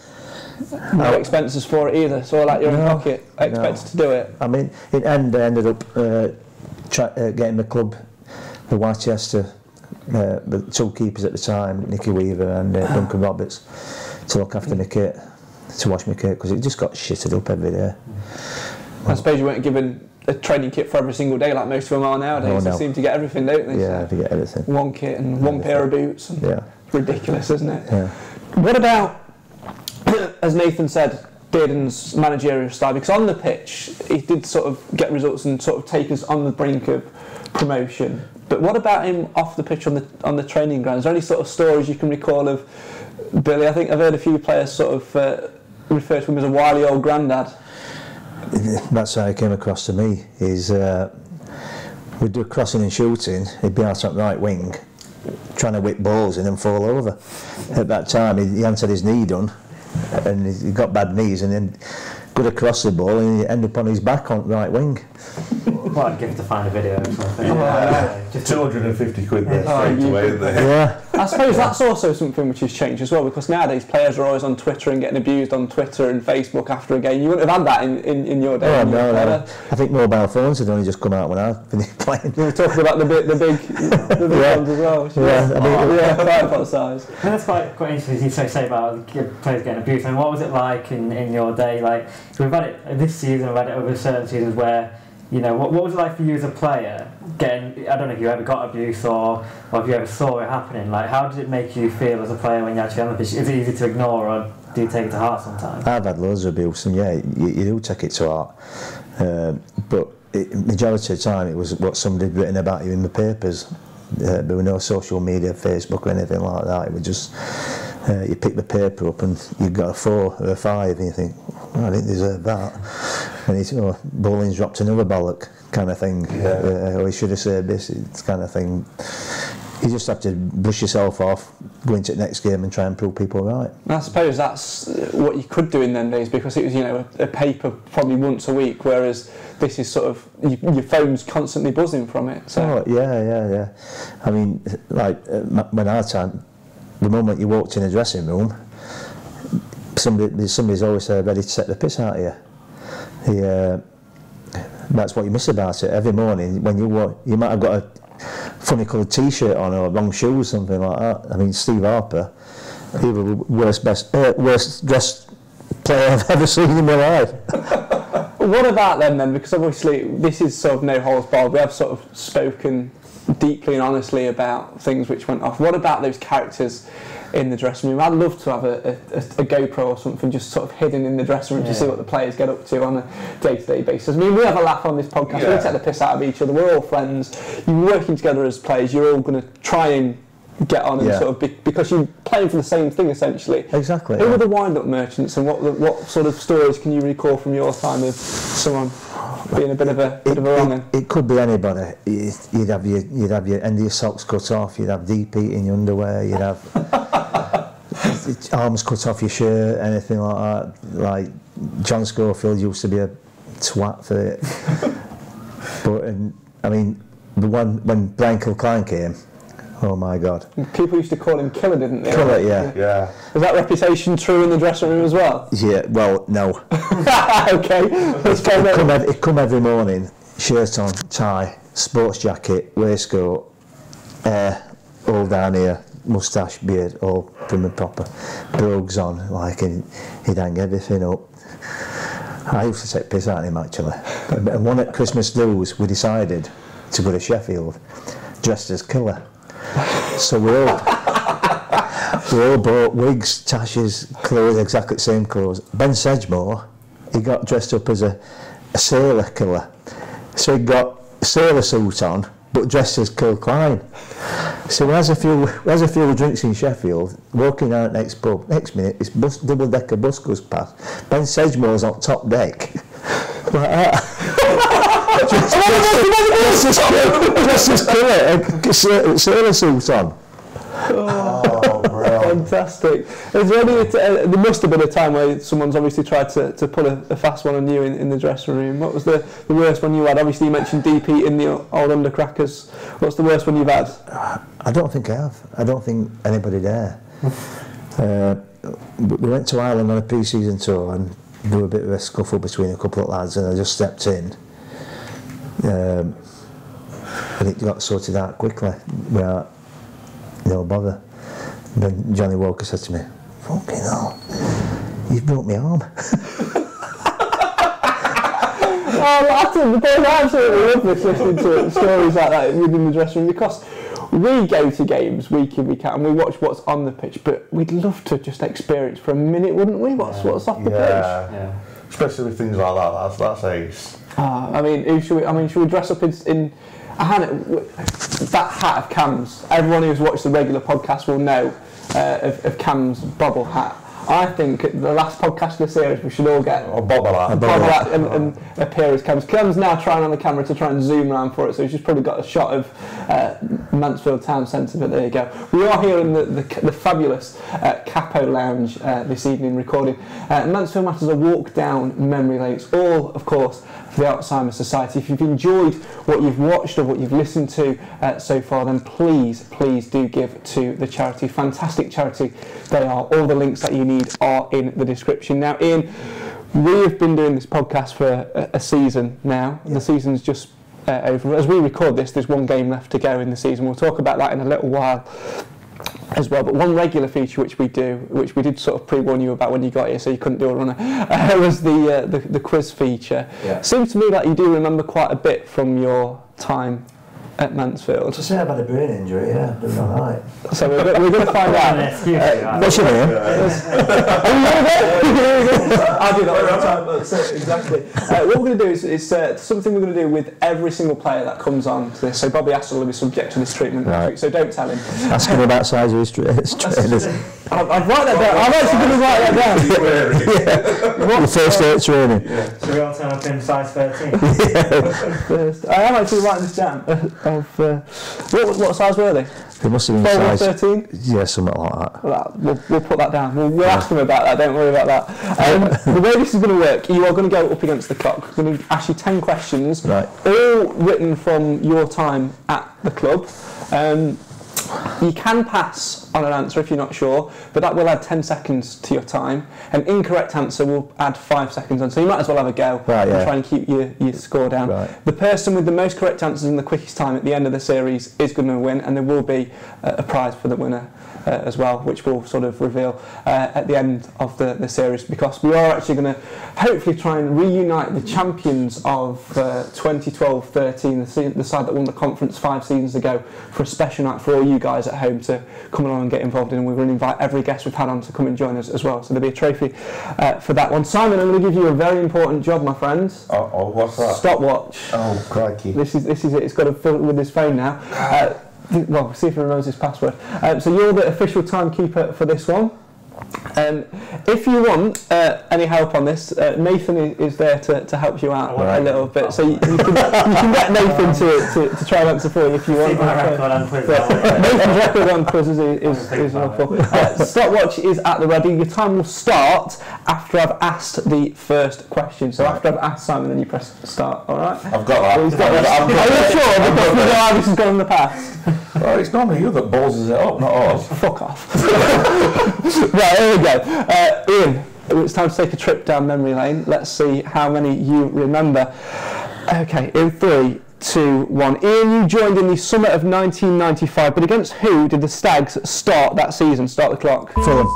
S1: No expenses for it either, so like your own pocket expected to do it.
S4: I mean, in end, I ended up getting the club, the Whitechester, the 2 keepers at the time, Nicky Weaver and Duncan Roberts, to look after my kit, to wash my kit, because it just got shitted up every day.
S1: I suppose you weren't given a training kit for every single day like most of them are nowadays. They seem to get everything, don't they?
S4: Yeah, they get everything.
S1: One kit and one pair of boots. And it's ridiculous, isn't it?
S4: Yeah.
S1: What about, as Nathan said, Dearden's managerial style? Because on the pitch, he did sort of get results and sort of take us on the brink of promotion. But what about him off the pitch on the training ground? Is there any sort of stories you can recall of Billy? I think I've heard a few players sort of refer to him as a wily old grandad.
S4: That's how he came across to me. We'd do crossing and shooting, he'd be out on right wing, trying to whip balls in and fall over. At that time, he hadn't had his knee done, and he got bad knees, and then got across the ball, and he ended up on his back on right wing.
S3: What a gift to find a video or something.
S2: Just 250 quid there straight away, isn't there?
S4: Yeah.
S1: I suppose that's also something which has changed as well, because nowadays players are always on Twitter and getting abused on Twitter and Facebook after a game. You wouldn't have had that in your day.
S4: Oh, no. I think mobile phones had only just come out when I've been playing.
S1: We were talking about the big ones as well. Tripod size.
S3: That's quite interesting. You say about players getting abused. I mean, what was it like in your day? Like, we've had it this season. We've had it over certain seasons where, you know, what was it like for you as a player getting? I don't know if you ever got abuse or if you ever saw it happening. Like, how did it make you feel as a player when you're actually on the pitch? Is it easy to ignore, or do you take it to heart sometimes?
S4: I've had loads of abuse, and yeah, you do take it to heart. But majority of the time, it was what somebody had written about you in the papers. There were no social media, Facebook or anything like that. It was just you pick the paper up and you got a 4 or a 5 and you think, oh, I didn't deserve that. And it's, bowling's dropped another bollock kind of thing. Or he should have said this, it's kind of thing. You just have to brush yourself off, go into the next game and try and prove people right.
S1: I suppose that's what you could do in them days, because it was, you know, a paper probably once a week, whereas this is sort of, your phone's constantly buzzing from it. So.
S4: Oh, yeah. I mean, like, when our time, the moment you walked in a dressing room, somebody's always ready to set the piss out of you. That's what you miss about it. Every morning, when you walk, you might have got a funny coloured t-shirt on or wrong shoes, something like that. I mean, Steve Harper, he was the worst dressed player I've ever seen in my life.
S1: What about them then? Because obviously this is sort of no holds barred. We have sort of spoken deeply and honestly about things which went off. What about those characters in the dressing room? I'd love to have a GoPro or something just sort of hidden in the dressing room to see what the players get up to on a day-to-day basis. I mean, we have a laugh on this podcast. We take the piss out of each other. We're all friends. You're working together as players. You're all going to try and get on and sort of because you're playing for the same thing essentially.
S4: Exactly.
S1: Who were the wind-up merchants, and what sort of stories can you recall from your time of someone being a bit of a wrong?
S4: It could be anybody. You'd have your end of your socks cut off. You'd have deep heat in your underwear. You'd have arms cut off your shirt. Anything like that. Like John Schofield used to be a twat for it. But I mean, the one when Brian Kilcline came. Oh my God.
S1: People used to call him Killer, didn't they?
S4: Killer, yeah.
S1: Was that reputation true in the dressing room as well?
S4: Yeah, well, no.
S1: Okay.
S4: He'd come every morning, shirt on, tie, sports jacket, waistcoat, hair, all down here, moustache, beard, all prim and proper, brogues on, like, and he'd hang everything up. I used to take piss out of him, actually. And one at Christmas dues, we decided to go to Sheffield, dressed as Killer. So we all bought wigs, tashes, clothes, exactly the same clothes. Ben Sedgemore, he got dressed up as a sailor killer. So he got a sailor suit on, but dressed as Kilcline. So he has a few drinks in Sheffield, walking out next pub. Next minute, this double-decker bus goes past. Ben Sedgemore's on top deck. Like that. Just as Killer, a sailor suit on.
S1: Oh, fantastic. Is there any? There must have been a time where someone's obviously tried to pull a fast one on you in the dressing room. What was the worst one you had? Obviously, you mentioned DP in the old undercrackers. What's the worst one you've had?
S4: I don't think I have. I don't think anybody there. We went to Ireland on a pre-season tour and there was a bit of a scuffle between a couple of lads, and I just stepped in. And it got sorted out quickly without no bother. And then Johnny Walker said to me, "Fucking hell, you've broke my arm."
S1: Oh, I absolutely love this, listening to stories like that within the dressing room, because we go to games week in, week out, and we watch what's on the pitch, but we'd love to just experience for a minute, wouldn't we? What's off the pitch?
S2: Yeah. Especially with things like that. That's ace.
S1: I mean, should we dress up in that hat of Cam's? Everyone who's watched the regular podcast will know of Cam's bobble hat. I think the last podcast of the series we should all get
S2: a bobble hat
S1: and appear as Cam's. Cam's now trying on the camera to try and zoom around for it, so he's just probably got a shot of Mansfield Town Centre, but there you go. We are here in the fabulous Capo Lounge this evening recording Mansfield Matters, a walk down memory lane. It's all, of course, for the Alzheimer's Society. If you've enjoyed what you've watched or what you've listened to so far, then please do give to the charity. Fantastic charity they are. All the links that you need are in the description. Now, Ian, we have been doing this podcast for a season now. Yeah. The season's just over. As we record this, there's one game left to go in the season. We'll talk about that in a little while as well. But one regular feature which we did sort of pre-warn you about when you got here, so you couldn't do a runner, was the quiz feature. Yeah. Seems to me that you do remember quite a bit from your time at Mansfield.
S11: To say I've had a brain injury, yeah, doing all right. So
S1: we're going to find out.
S4: What's your name?
S1: I'll do that all the time. Exactly. What we're going to do is something we're going to do with every single player that comes on to this. So Bobby Astle will be subject to this treatment next week, so don't tell him.
S4: Ask him about size of his trainers.
S1: I've write that down. I'm actually going to write that down.
S4: Your first day at training.
S3: Yeah. So we all turn up in size 13?
S1: First. I am actually writing this down. What size were they?
S4: They must have been size
S1: 13?
S4: Yeah, something like that.
S1: We'll put that down. We'll ask them about that, don't worry about that. The way this is going to work, you are going to go up against the clock. We're going to ask you 10 questions, all written from your time at the club. You can pass on an answer if you're not sure, but that will add 10 seconds to your time. An incorrect answer will add 5 seconds on, so you might as well have a go and try and keep your score down. The person with the most correct answers in the quickest time at the end of the series is going to win, and there will be a prize for the winner as well, which we'll sort of reveal at the end of the series, because we are actually going to hopefully try and reunite the champions of 2012-13, the side that won the conference 5 seasons ago, for a special night for all you guys at home to come along and get involved in, and we're going to invite every guest we've had on to come and join us as well, so there'll be a trophy for that one. Simon, I'm going to give you a very important job, my friend.
S2: Oh, what's that?
S1: Stopwatch.
S2: Oh, crikey.
S1: This is it. It's got to fill with his phone now. Well, see if he remembers his password. So you're the official timekeeper for this one. If you want any help on this, Nathan is there to help you out a little bit. So you can get Nathan to try and answer for you if you want. Nathan's record on quizzes is awful. Stopwatch is at the ready. Your time will start after I've asked the first question. So after I've asked Simon, then you press start. All right?
S2: I've got that.
S1: Are you sure? Because we know how this has gone in the past.
S2: Well, it's normally you that balls it up, not us.
S1: Fuck off. Right, here we go. Ian, it's time to take a trip down memory lane. Let's see how many you remember. Okay, in 3, 2, 1. Ian, you joined in the summer of 1995, but against who did the Stags start that season? Start the clock.
S4: Fulham.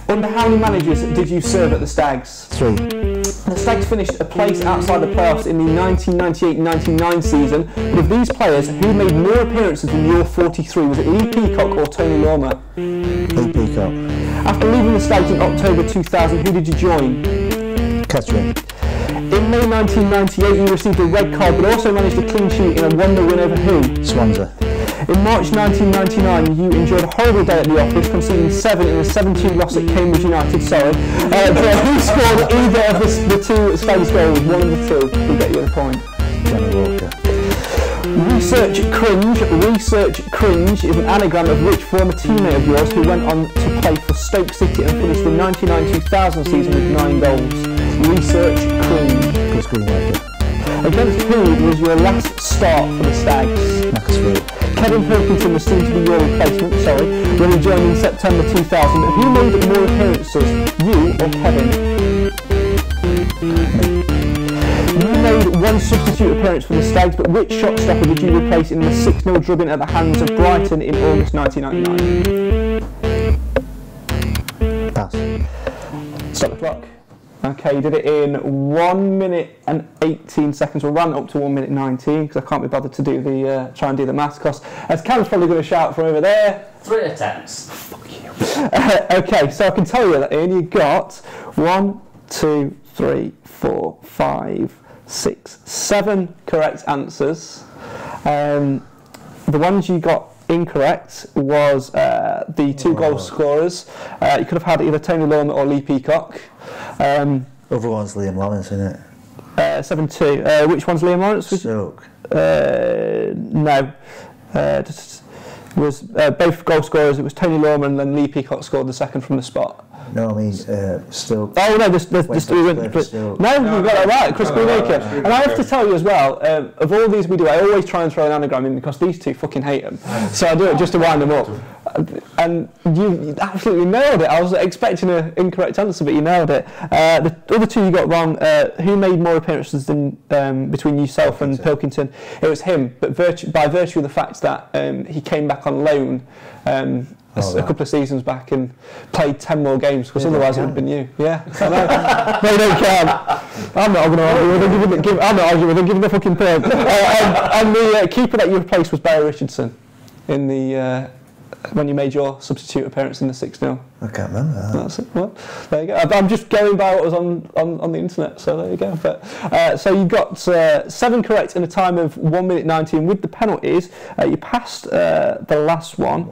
S1: Under how many managers did you serve at the Stags?
S4: 3.
S1: The Stags finished a place outside the playoffs in the 1998-99 season, but of these players, who made more appearances than your 43? Was it Lee Peacock or Tony Lormer?
S4: Lee Peacock.
S1: After leaving the Stags in October 2000, who did you join?
S4: Kettering.
S1: In May 1998, you received a red card, but also managed a clean sheet in a wonder win over who?
S4: Swansea.
S1: In March 1999, you enjoyed a horrible day at the office, conceding 7 in a 7-2 loss at Cambridge United. Who scored either of the two Stags goals? One of the two. We'll get you the point.
S4: Johnny Walker.
S1: Research cringe is an anagram of which former teammate of yours who went on to play for Stoke City and finished the 99-2000 season with 9 goals. Research cringe.
S4: Chris Greenacre.
S1: Against who was your last start for the Stags?
S4: Macclesfield.
S1: Kevin Pilkington was soon to be your replacement, when he joined in September 2000. Who made more appearances, you or Kevin? You made one substitute appearance for the Stags, but which shot stopper did you replace in the 6-0 drubbing at the hands of Brighton in August 1999?
S4: Pass.
S1: Stop the clock. Okay, you did it in 1 minute and 18 seconds. We'll run up to 1 minute 19 because I can't be bothered to do the try and do the maths. Because as Cam's probably going to shout from over there.
S12: 3 attempts.
S1: Fuck you. Okay, so I can tell you that Ian, you got 1, 2, 3, 4, 5, 6, 7 correct answers. The ones you got incorrect was the 2 goal scorers. You could have had either Tony Lormer or Lee Peacock.
S4: Other one's Liam Lawrence, isn't it?
S1: 7-2. Which one's Liam Lawrence?
S4: Stoke.
S1: No. was both goal scorers. It was Tony Lawman and then Lee Peacock scored the second from the spot.
S11: No, I mean, still.
S1: Oh no, we got that right, Chris Greenacre. And I have to tell you as well, of all these we do, I always try and throw an anagram in because these two fucking hate them. So I do it just to wind them up. And you absolutely nailed it. I was expecting an incorrect answer, but you nailed it. The other two you got wrong. Who made more appearances than between yourself and Pilkington? It was him, but by virtue of the fact that he came back on loan a couple of seasons back and played 10 more games, because otherwise it would have been you. Yeah, I know. They don't count. I'm not going to argue with them. I'm not arguing with them. Give them the fucking third. And the keeper that you replaced was Barry Richardson in the when you made your substitute appearance in the 6-0.
S11: I can't remember that.
S1: That's it. Well, there you go. I'm just going by what was on the internet, so there you go. But so you got 7 correct in a time of 1 minute 19 with the penalties. You passed the last one,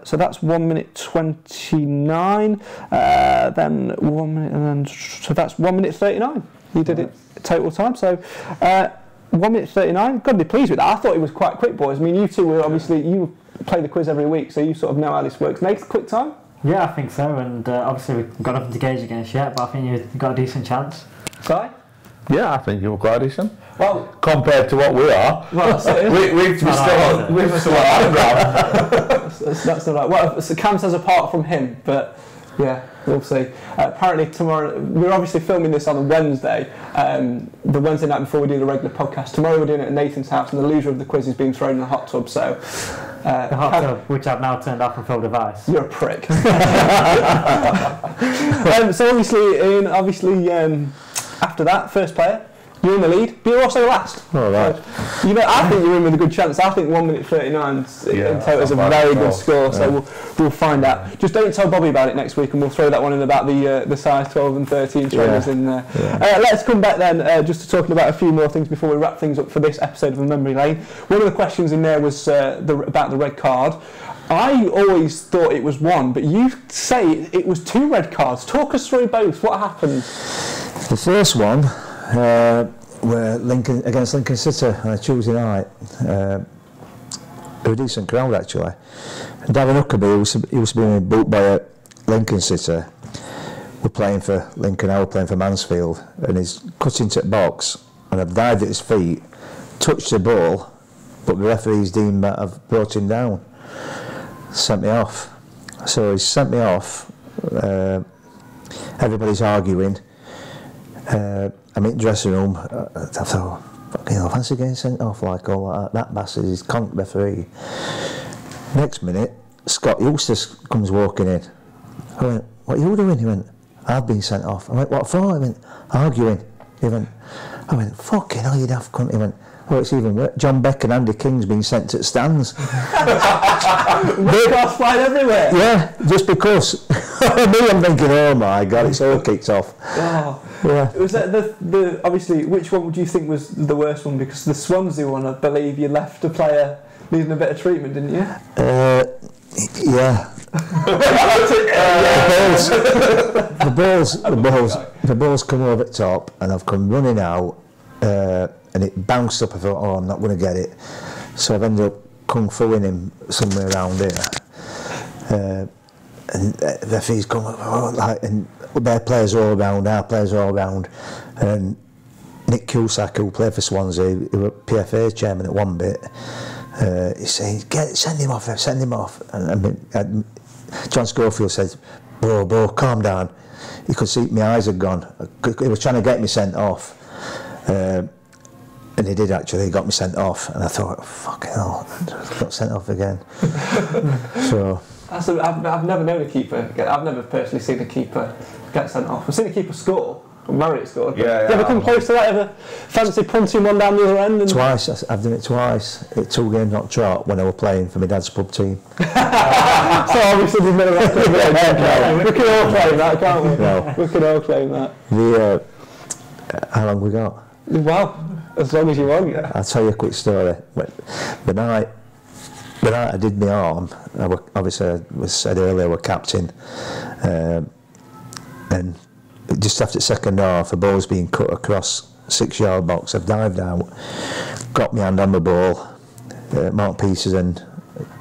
S1: so that's 1 minute 29. Then 1 minute, and then so that's 1 minute 39. You did it total time. So. 1 minute 39. Got to be pleased with that. I thought it was quite quick, boys. I mean, you two were obviously you play the quiz every week, so you sort of know how this works. Next, quick time.
S3: Yeah, I think so. And obviously we've got nothing to gauge against yet, but I think you've got a decent chance.
S1: Si?
S2: Yeah, I think you were quite decent.
S1: Well,
S2: compared to what we are, we've still
S1: that's not right. Well, so Cam says apart from him, but. Yeah, we'll see. Apparently tomorrow, we're obviously filming this on a Wednesday, the Wednesday night before we do the regular podcast. Tomorrow we're doing it at Nathan's house, and the loser of the quiz is being thrown in a hot tub, so...
S3: the hot tub, which I've now turned off and filled with ice.
S1: You're a prick. So obviously, after that, first player, you're in the lead, but you're also last.
S2: All right.
S1: You know, I think you're in with a good chance. I think 1 minute 39 in total is a very good score, so we'll find out. Just don't tell Bobby about it next week, and we'll throw that one in about the size 12 and 13 trainers in there. Let's come back then, just to talking about a few more things before we wrap things up for this episode of the Memory Lane. One of the questions in there was about the red card. I always thought it was 1, but you say it was 2 red cards. Talk us through both. What happened?
S4: The first one. Were against Lincoln City on a Tuesday night. A decent crowd actually. And Darren Huckabee, he was being booked by Lincoln City. We're playing for Lincoln, I was playing for Mansfield, and he's cut into the box, and I've dived at his feet, touched the ball, but the referees deemed that I've brought him down. Sent me off. So he sent me off. Everybody's arguing. I'm in the dressing room. I thought, fucking hell, fancy getting sent off like all that. That bastard is conk referee. Next minute, Scott Eustace comes walking in. I went, what are you doing? He went, I've been sent off. I went, what for? He went, arguing. I went, fucking hell, you daft cunt. He went, oh, it's even worse. John Beck and Andy King's been sent to the stands.
S1: Red cards flying everywhere.
S4: Yeah, just because. Me, I'm thinking, oh my God, it's all kicked off.
S1: Oh. Yeah. Was that the obviously, which one would you think was the worst one? Because the Swansea one, I believe you left a player needing a bit of treatment, didn't you?
S4: Yeah. The balls come over the top, and I've come running out, and it bounced up. I thought, oh, I'm not going to get it. So I've ended up kung fuing him somewhere around here. And the referees come and their players all around, our players all around, and Nick Cusack, who played for Swansea, who was PFA chairman at one bit, he's saying, send him off, and John Schofield said, bro, calm down. You could see my eyes had gone. He was trying to get me sent off, and he did actually. He got me sent off, and I thought, fucking hell, I got sent off again. So.
S1: I've never known a keeper. I've never personally seen a keeper get sent off. I've seen a keeper score. Marriott scored.
S2: Yeah,
S1: you ever come close to that? Ever fancy punting one down the other end?
S4: Twice. I've done it twice. At 2 games not trot when I was playing for my dad's pub team.
S1: So obviously there's been a record. We can all claim that, can't we? No. We can all claim that.
S4: How long we got?
S1: Well, as long as you want.
S4: I'll tell you a quick story. The night I did my arm, obviously I was said earlier I was captain, and just after the second half, a ball's being cut across 6-yard box. I've dived out, got my hand on the ball, Mark Pieces and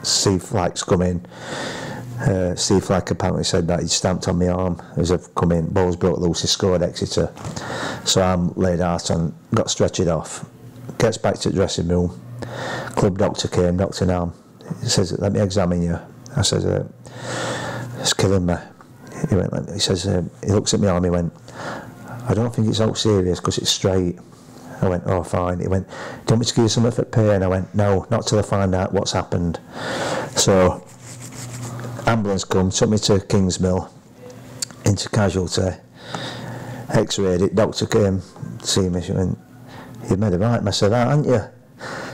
S4: Steve Flack's come in. Steve Flack apparently said that he'd stamped on my arm as I've come in. Ball's broke loose, he scored Exeter. So I'm laid out and got stretchered off. Gets back to the dressing room. Club doctor came, Dr. Nam. He says, let me examine you. I says, it's killing me. He says, he looks at my arm, he went, I don't think it's all serious because it's straight. I went, oh fine. He went, do you want me to give you something for pain? I went, no, not till I find out what's happened. So ambulance come, took me to Kingsmill, into casualty, x-rayed it, doctor came to see me, she went, you've made a right mess of that, haven't you?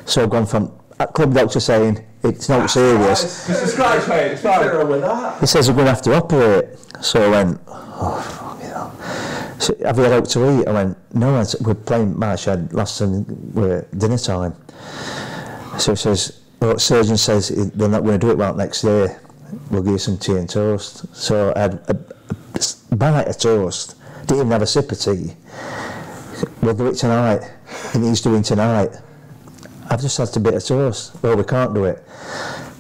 S4: So I've gone from a club doctor saying, it's not serious.
S1: Just describe, mate, it's fine with that.
S4: He says, we're going to have to operate. So I went, oh, fuck it up. So, have you had out to eat? I went, no, we're playing match, last time we're dinner time. So he says, well, surgeon says they're not going to do it well next day. We'll give you some tea and toast. So I had a bite of toast, didn't even have a sip of tea. We'll do it tonight, and he's doing tonight. I've just had a bit of toast. Well, we can't do it.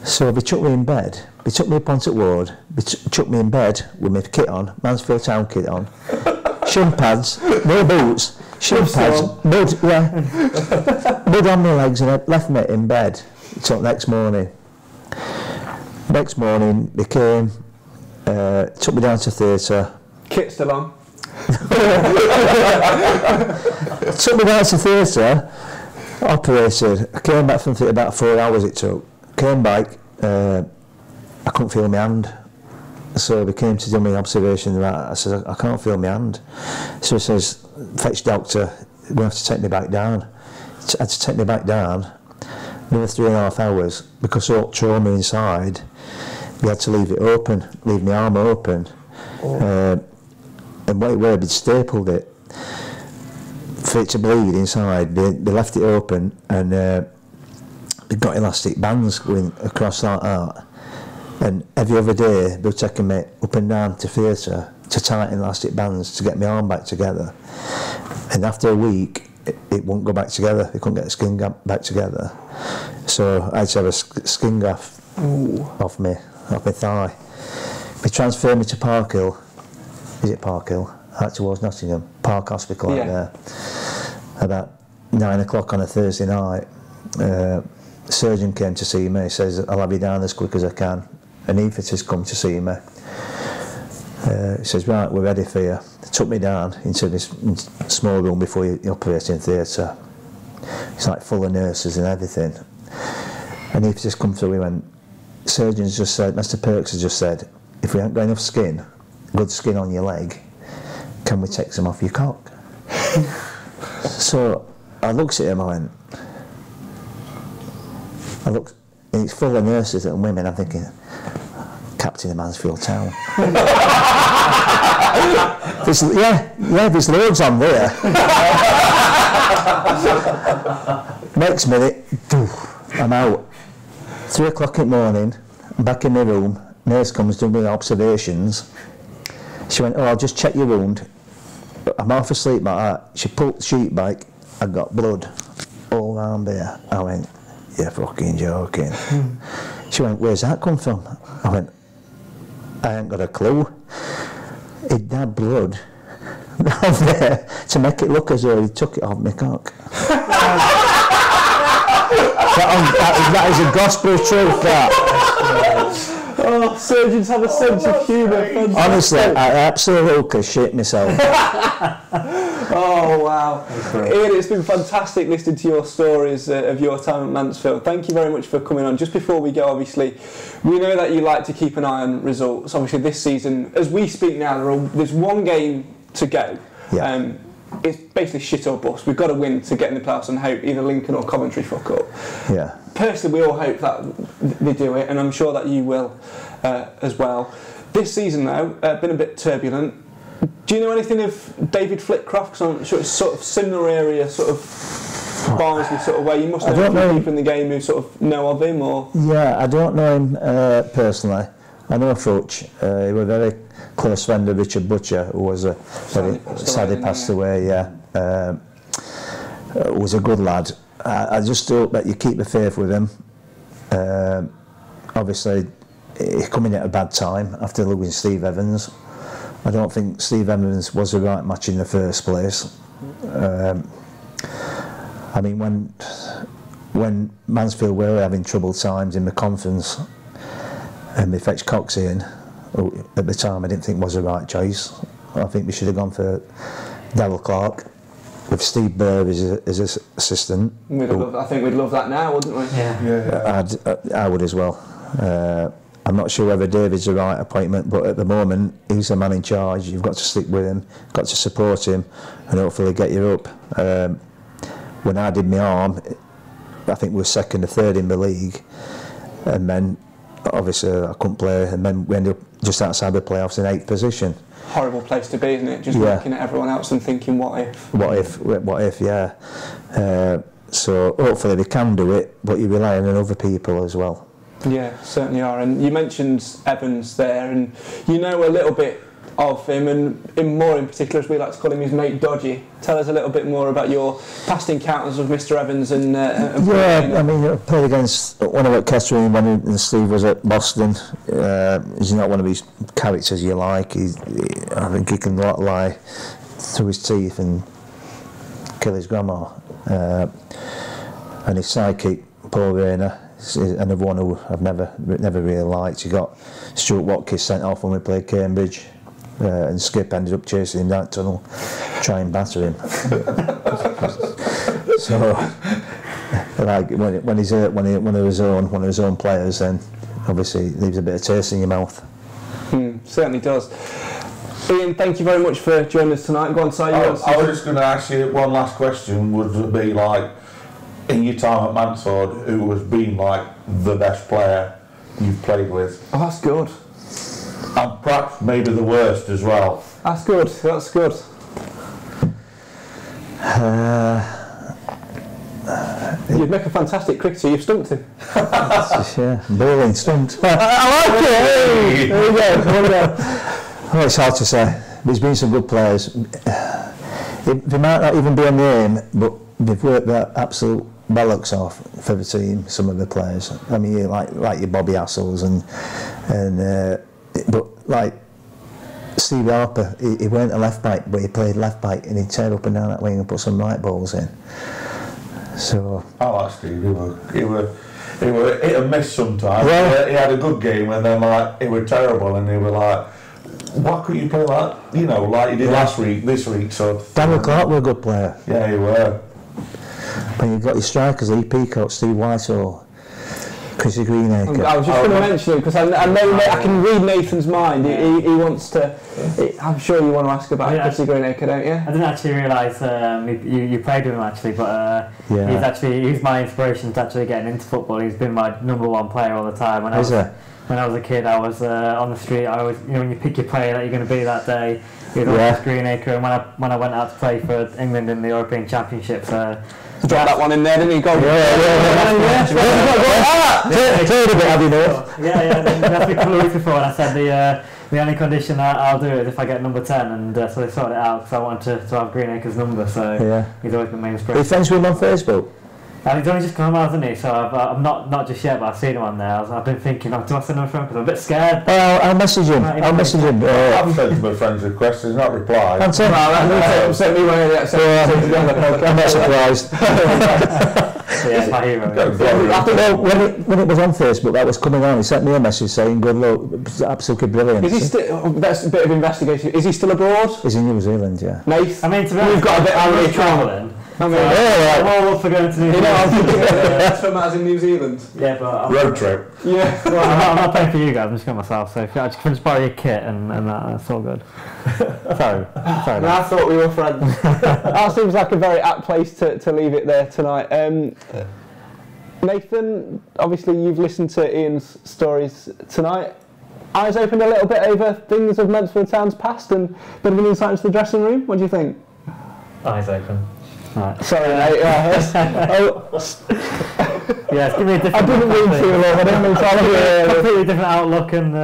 S4: So they took me in bed. They took me up onto the ward. They took me in bed with my kit on, Mansfield Town kit on, shin pads, no boots, shin pads, mud, mud on my legs, and I left me in bed until next morning. Next morning, they came, took me down to theatre.
S1: Kit still on?
S4: Took me down to theatre, operated. I came back from theatre, about 4 hours it took. Came back, I couldn't feel my hand. So they came to do my observation. I said, I can't feel my hand. So he says, fetch doctor, we have to take me back down. I had to take me back down, another 3.5 hours, because of all trauma inside, we had to leave it open, leave my arm open. And where they'd stapled it, for it to bleed inside, they left it open, and they got elastic bands going across like that. And every other day, they were taking me up and down to theatre to tighten elastic bands to get my arm back together. And after a week, it wouldn't go back together. They couldn't get the skin back together. So I had to have a skin graft off my thigh. They transferred me to Parkhill. Is it Parkhill? Out towards Nottingham. Park Hospital out there. About 9 o'clock on a Thursday night. Surgeon came to see me. He says, I'll have you down as quick as I can. An anaesthetist come to see me. He says, right, we're ready for you. They took me down into this small room before you operate in theatre. It's like full of nurses and everything. An anaesthetist come through, he went, surgeon's just said, Mr. Perks has just said, if we haven't got enough skin, good skin on your leg, can we take some off your cock? So I looked at him, and it's full of nurses and women. I'm thinking, Captain of Mansfield Town. There's loads on there. Next minute, I'm out. 3 o'clock in the morning, I'm back in my room. Nurse comes doing my observations. She went, oh, I'll just check your wound. I'm half asleep like that. She pulled the sheet back. I got blood all around there. I went, you're fucking joking. She went, where's that come from? I went, I ain't got a clue. He'd had blood down there to make it look as though he took it off my cock. that is a gospel truth, that.
S1: Oh, surgeons have a sense of humour.
S4: Honestly, I absolutely shit myself.
S1: Oh, wow. Ian, it's been fantastic listening to your stories of your time at Mansfield. Thank you very much for coming on. Just before we go, obviously, we know that you like to keep an eye on results. Obviously, this season, as we speak now, there's one game to go.
S4: Yeah.
S1: It's basically shit or bust. We've got to win to get in the playoffs and hope either Lincoln or Coventry fuck up.
S4: Yeah.
S1: Personally, we all hope that they do it, and I'm sure that you will as well. This season, though, been a bit turbulent. Do you know anything of David Flitcroft? Because I'm sure it's sort of similar area, sort of Barnsley sort of way. You must know a few people in the game who sort of know of him, or?
S4: Yeah, I don't know him personally. I know Futch. He was a very close friend of Richard Butcher, who was sadly passed away. Yeah, was a good lad. I just hope that you keep the faith with him. obviously he's coming at a bad time after losing Steve Evans. I don't think Steve Evans was the right match in the first place. I mean, when Mansfield were having troubled times in the conference and they fetched Cox in, at the time I didn't think was the right choice. I think we should have gone for Darryl Clark with Steve Burr as his assistant.
S1: I think we'd love that now, wouldn't we?
S4: Yeah. I would as well. I'm not sure whether David's the right appointment, but at the moment he's the man in charge. You've got to stick with him, got to support him, and hopefully get you up. When I did my arm, I think we were second or third in the league, and then obviously I couldn't play, and then we ended up just outside the playoffs in 8th position.
S1: Horrible place to be, isn't it? Just looking at everyone else and thinking, what if?
S4: What if? Yeah. So hopefully they can do it, but you rely on other people as well.
S1: Yeah, certainly are. And you mentioned Evans there, and you know a little bit of him, and more in particular, as we like to call him, his mate Dodgy. Tell us a little bit more about your past encounters with Mr. Evans and
S4: I mean, I played against one of at Kettering when Steve was at Boston. He's not one of his characters you like. I think he can lie through his teeth and kill his grandma. And his sidekick, Paul Rayner, is another one who I've never really liked. He got Stuart Watkins sent off when we played Cambridge, and Skip ended up chasing him down the tunnel, trying and batter him. So, like when he's hurt, one of his own players, then obviously leaves a bit of taste in your mouth.
S1: Certainly does. Ian, thank you very much for joining us tonight. Go on, Si.
S2: I was just going to ask you one last question. Would it be like, in your time at Mansfield, who has been like the best player you've played with?
S1: Oh, that's good.
S2: And perhaps maybe the worst as well.
S1: That's good. That's good. You'd make a fantastic cricketer. You've stumped him.
S4: Yeah, bowling stumped.
S1: I like it. There you go.
S4: Oh, it's hard to say. There's been some good players. They might not even be on the aim, but they've worked their absolute bollocks off for the team. Some of the players. I mean, like your Bobby Hassels but like Steve Harper, he weren't a left back, but he played left back, and he'd tear up and down that wing and put some right balls in. So
S2: I like Steve. He were hit and miss sometimes.
S4: Yeah.
S2: He had a good game, and then like he were terrible, and they were like, why couldn't you play like like you did last week, this week? So
S4: Darryl Clark were a good player.
S2: Yeah, he were.
S4: But you've got your strikers, Lee Peacock, Steve Whitehall, Chrissy Greenacre.
S1: I was just going to mention him because I know I can read Nathan's mind. He wants to. I'm sure you want to ask about Chrissy Greenacre, don't you?
S3: I didn't actually realise you played with him actually, but he's my inspiration to actually getting into football. He's been my #1 player all the time. When I was a kid, I was on the street. I always, when you pick your player that you're going to be that day, he was always Greenacre. And when I went out to play for England in the European Championships.
S1: Drop that one in there, didn't he? Go.
S3: That's a couple of weeks before, and I said the only condition I'll do is if I get number 10, and so they sorted it out because I wanted to have Greenacre's number. So he's always been my inspiration.
S4: Are you friends with him on Facebook?
S3: And he's only just come out, hasn't he? So I'm not just yet, but I've seen him on there. I've been thinking, do I send him a friend? Because I'm a bit scared.
S4: I'll message him.
S3: I've
S2: sent him a friend's request. He's not replied.
S4: I'm not surprised.
S3: He's my hero.
S4: I think when it was on Facebook, that was coming on. He sent me a message saying, "Good luck, it's absolutely brilliant."
S1: Is he still? That's a bit of investigation. Is he still abroad?
S4: He's in New Zealand, yeah.
S1: Nath,
S3: I mean, to be honest,
S1: we've got a bit of travelling.
S3: I'm all up for going to New Zealand.
S1: I'm thinking that's for Matters in New Zealand.
S3: Yeah, but
S2: road trip.
S1: Yeah.
S3: Well, I'm not paying for you guys. I'm just going myself. So if I can just borrow your kit and that's all good. Sorry.
S1: I thought we were friends. That seems like a very apt place to leave it there tonight. Nathan, obviously you've listened to Ian's stories tonight. Eyes opened a little bit over things of Mansfield Town's past and a bit of an insight into the dressing room. What do you think?
S3: Eyes open. Right.
S1: Sorry, mate.
S3: Yes, give me a different.
S1: I didn't mean to, I didn't mean to.
S3: Completely different outlook and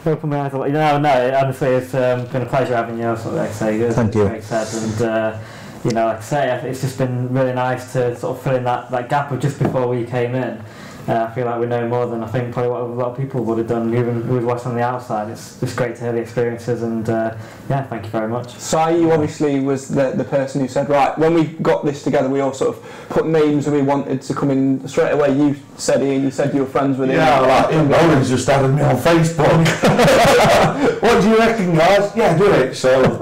S3: open my eyes. No, honestly, it's been a pleasure having you. That's what I say.
S4: Thank you.
S3: Like I said, and like I say, it's just been really nice to sort of fill in that gap of just before we came in. I feel like we know more than I think probably what a lot of people would have done, even who was watching on the outside. It's just great to hear the experiences, and yeah, thank you very much.
S1: Si, you obviously was the person who said, right, when we got this together, we all sort of put names and we wanted to come in straight away. You said Ian, you said you were friends with him.
S2: Yeah, like Ian Bowden's just added me on Facebook. What do you reckon, guys? Yeah, do it. So,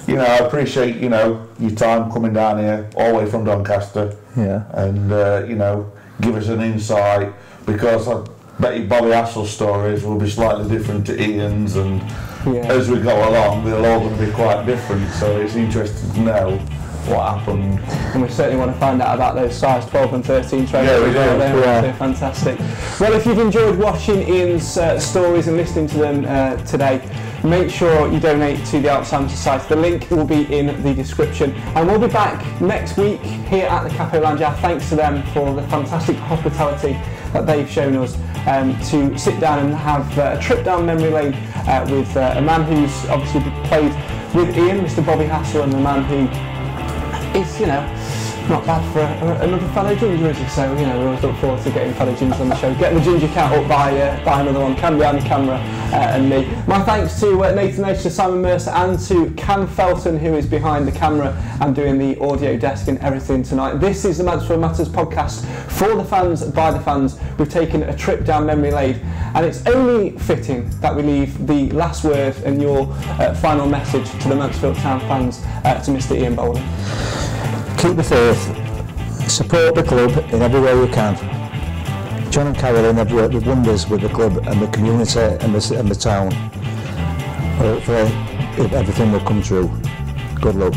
S2: you know, I appreciate, you know, your time coming down here, all the way from Doncaster.
S4: Yeah.
S2: And, you know, give us an insight, because I bet you Bobby Hassel's stories will be slightly different to Ian's, and as we go along, they're all going to be quite different, so it's interesting to know what happened.
S1: And we certainly want to find out about those size 12 and 13 trainers.
S2: Yeah, we do.
S1: They're fantastic. Well, if you've enjoyed watching Ian's stories and listening to them today, make sure you donate to the Alzheimer's Society. The link will be in the description. And we'll be back next week here at the Cafe Lounge. Our thanks to them for the fantastic hospitality that they've shown us to sit down and have a trip down memory lane with a man who's obviously played with Ian, Mr. Bobby Haslam, a man who is, you know, not bad for another fellow ginger, is he? So, you know, we always look forward to getting fellow gingers on the show. Getting the ginger count up by another one, Cam behind the camera and me. My thanks to Nathan Edge, to Simon Mercer and to Cam Felton, who is behind the camera and doing the audio desk and everything tonight. This is the Mansfield Matters podcast for the fans, by the fans. We've taken a trip down memory lane, and it's only fitting that we leave the last word and your final message to the Mansfield Town fans to Mr. Ian Bowden.
S4: Keep the faith, support the club in every way you can. John and Carolyn have worked with wonders with the club and the community and the town. Hopefully everything will come true. Good luck.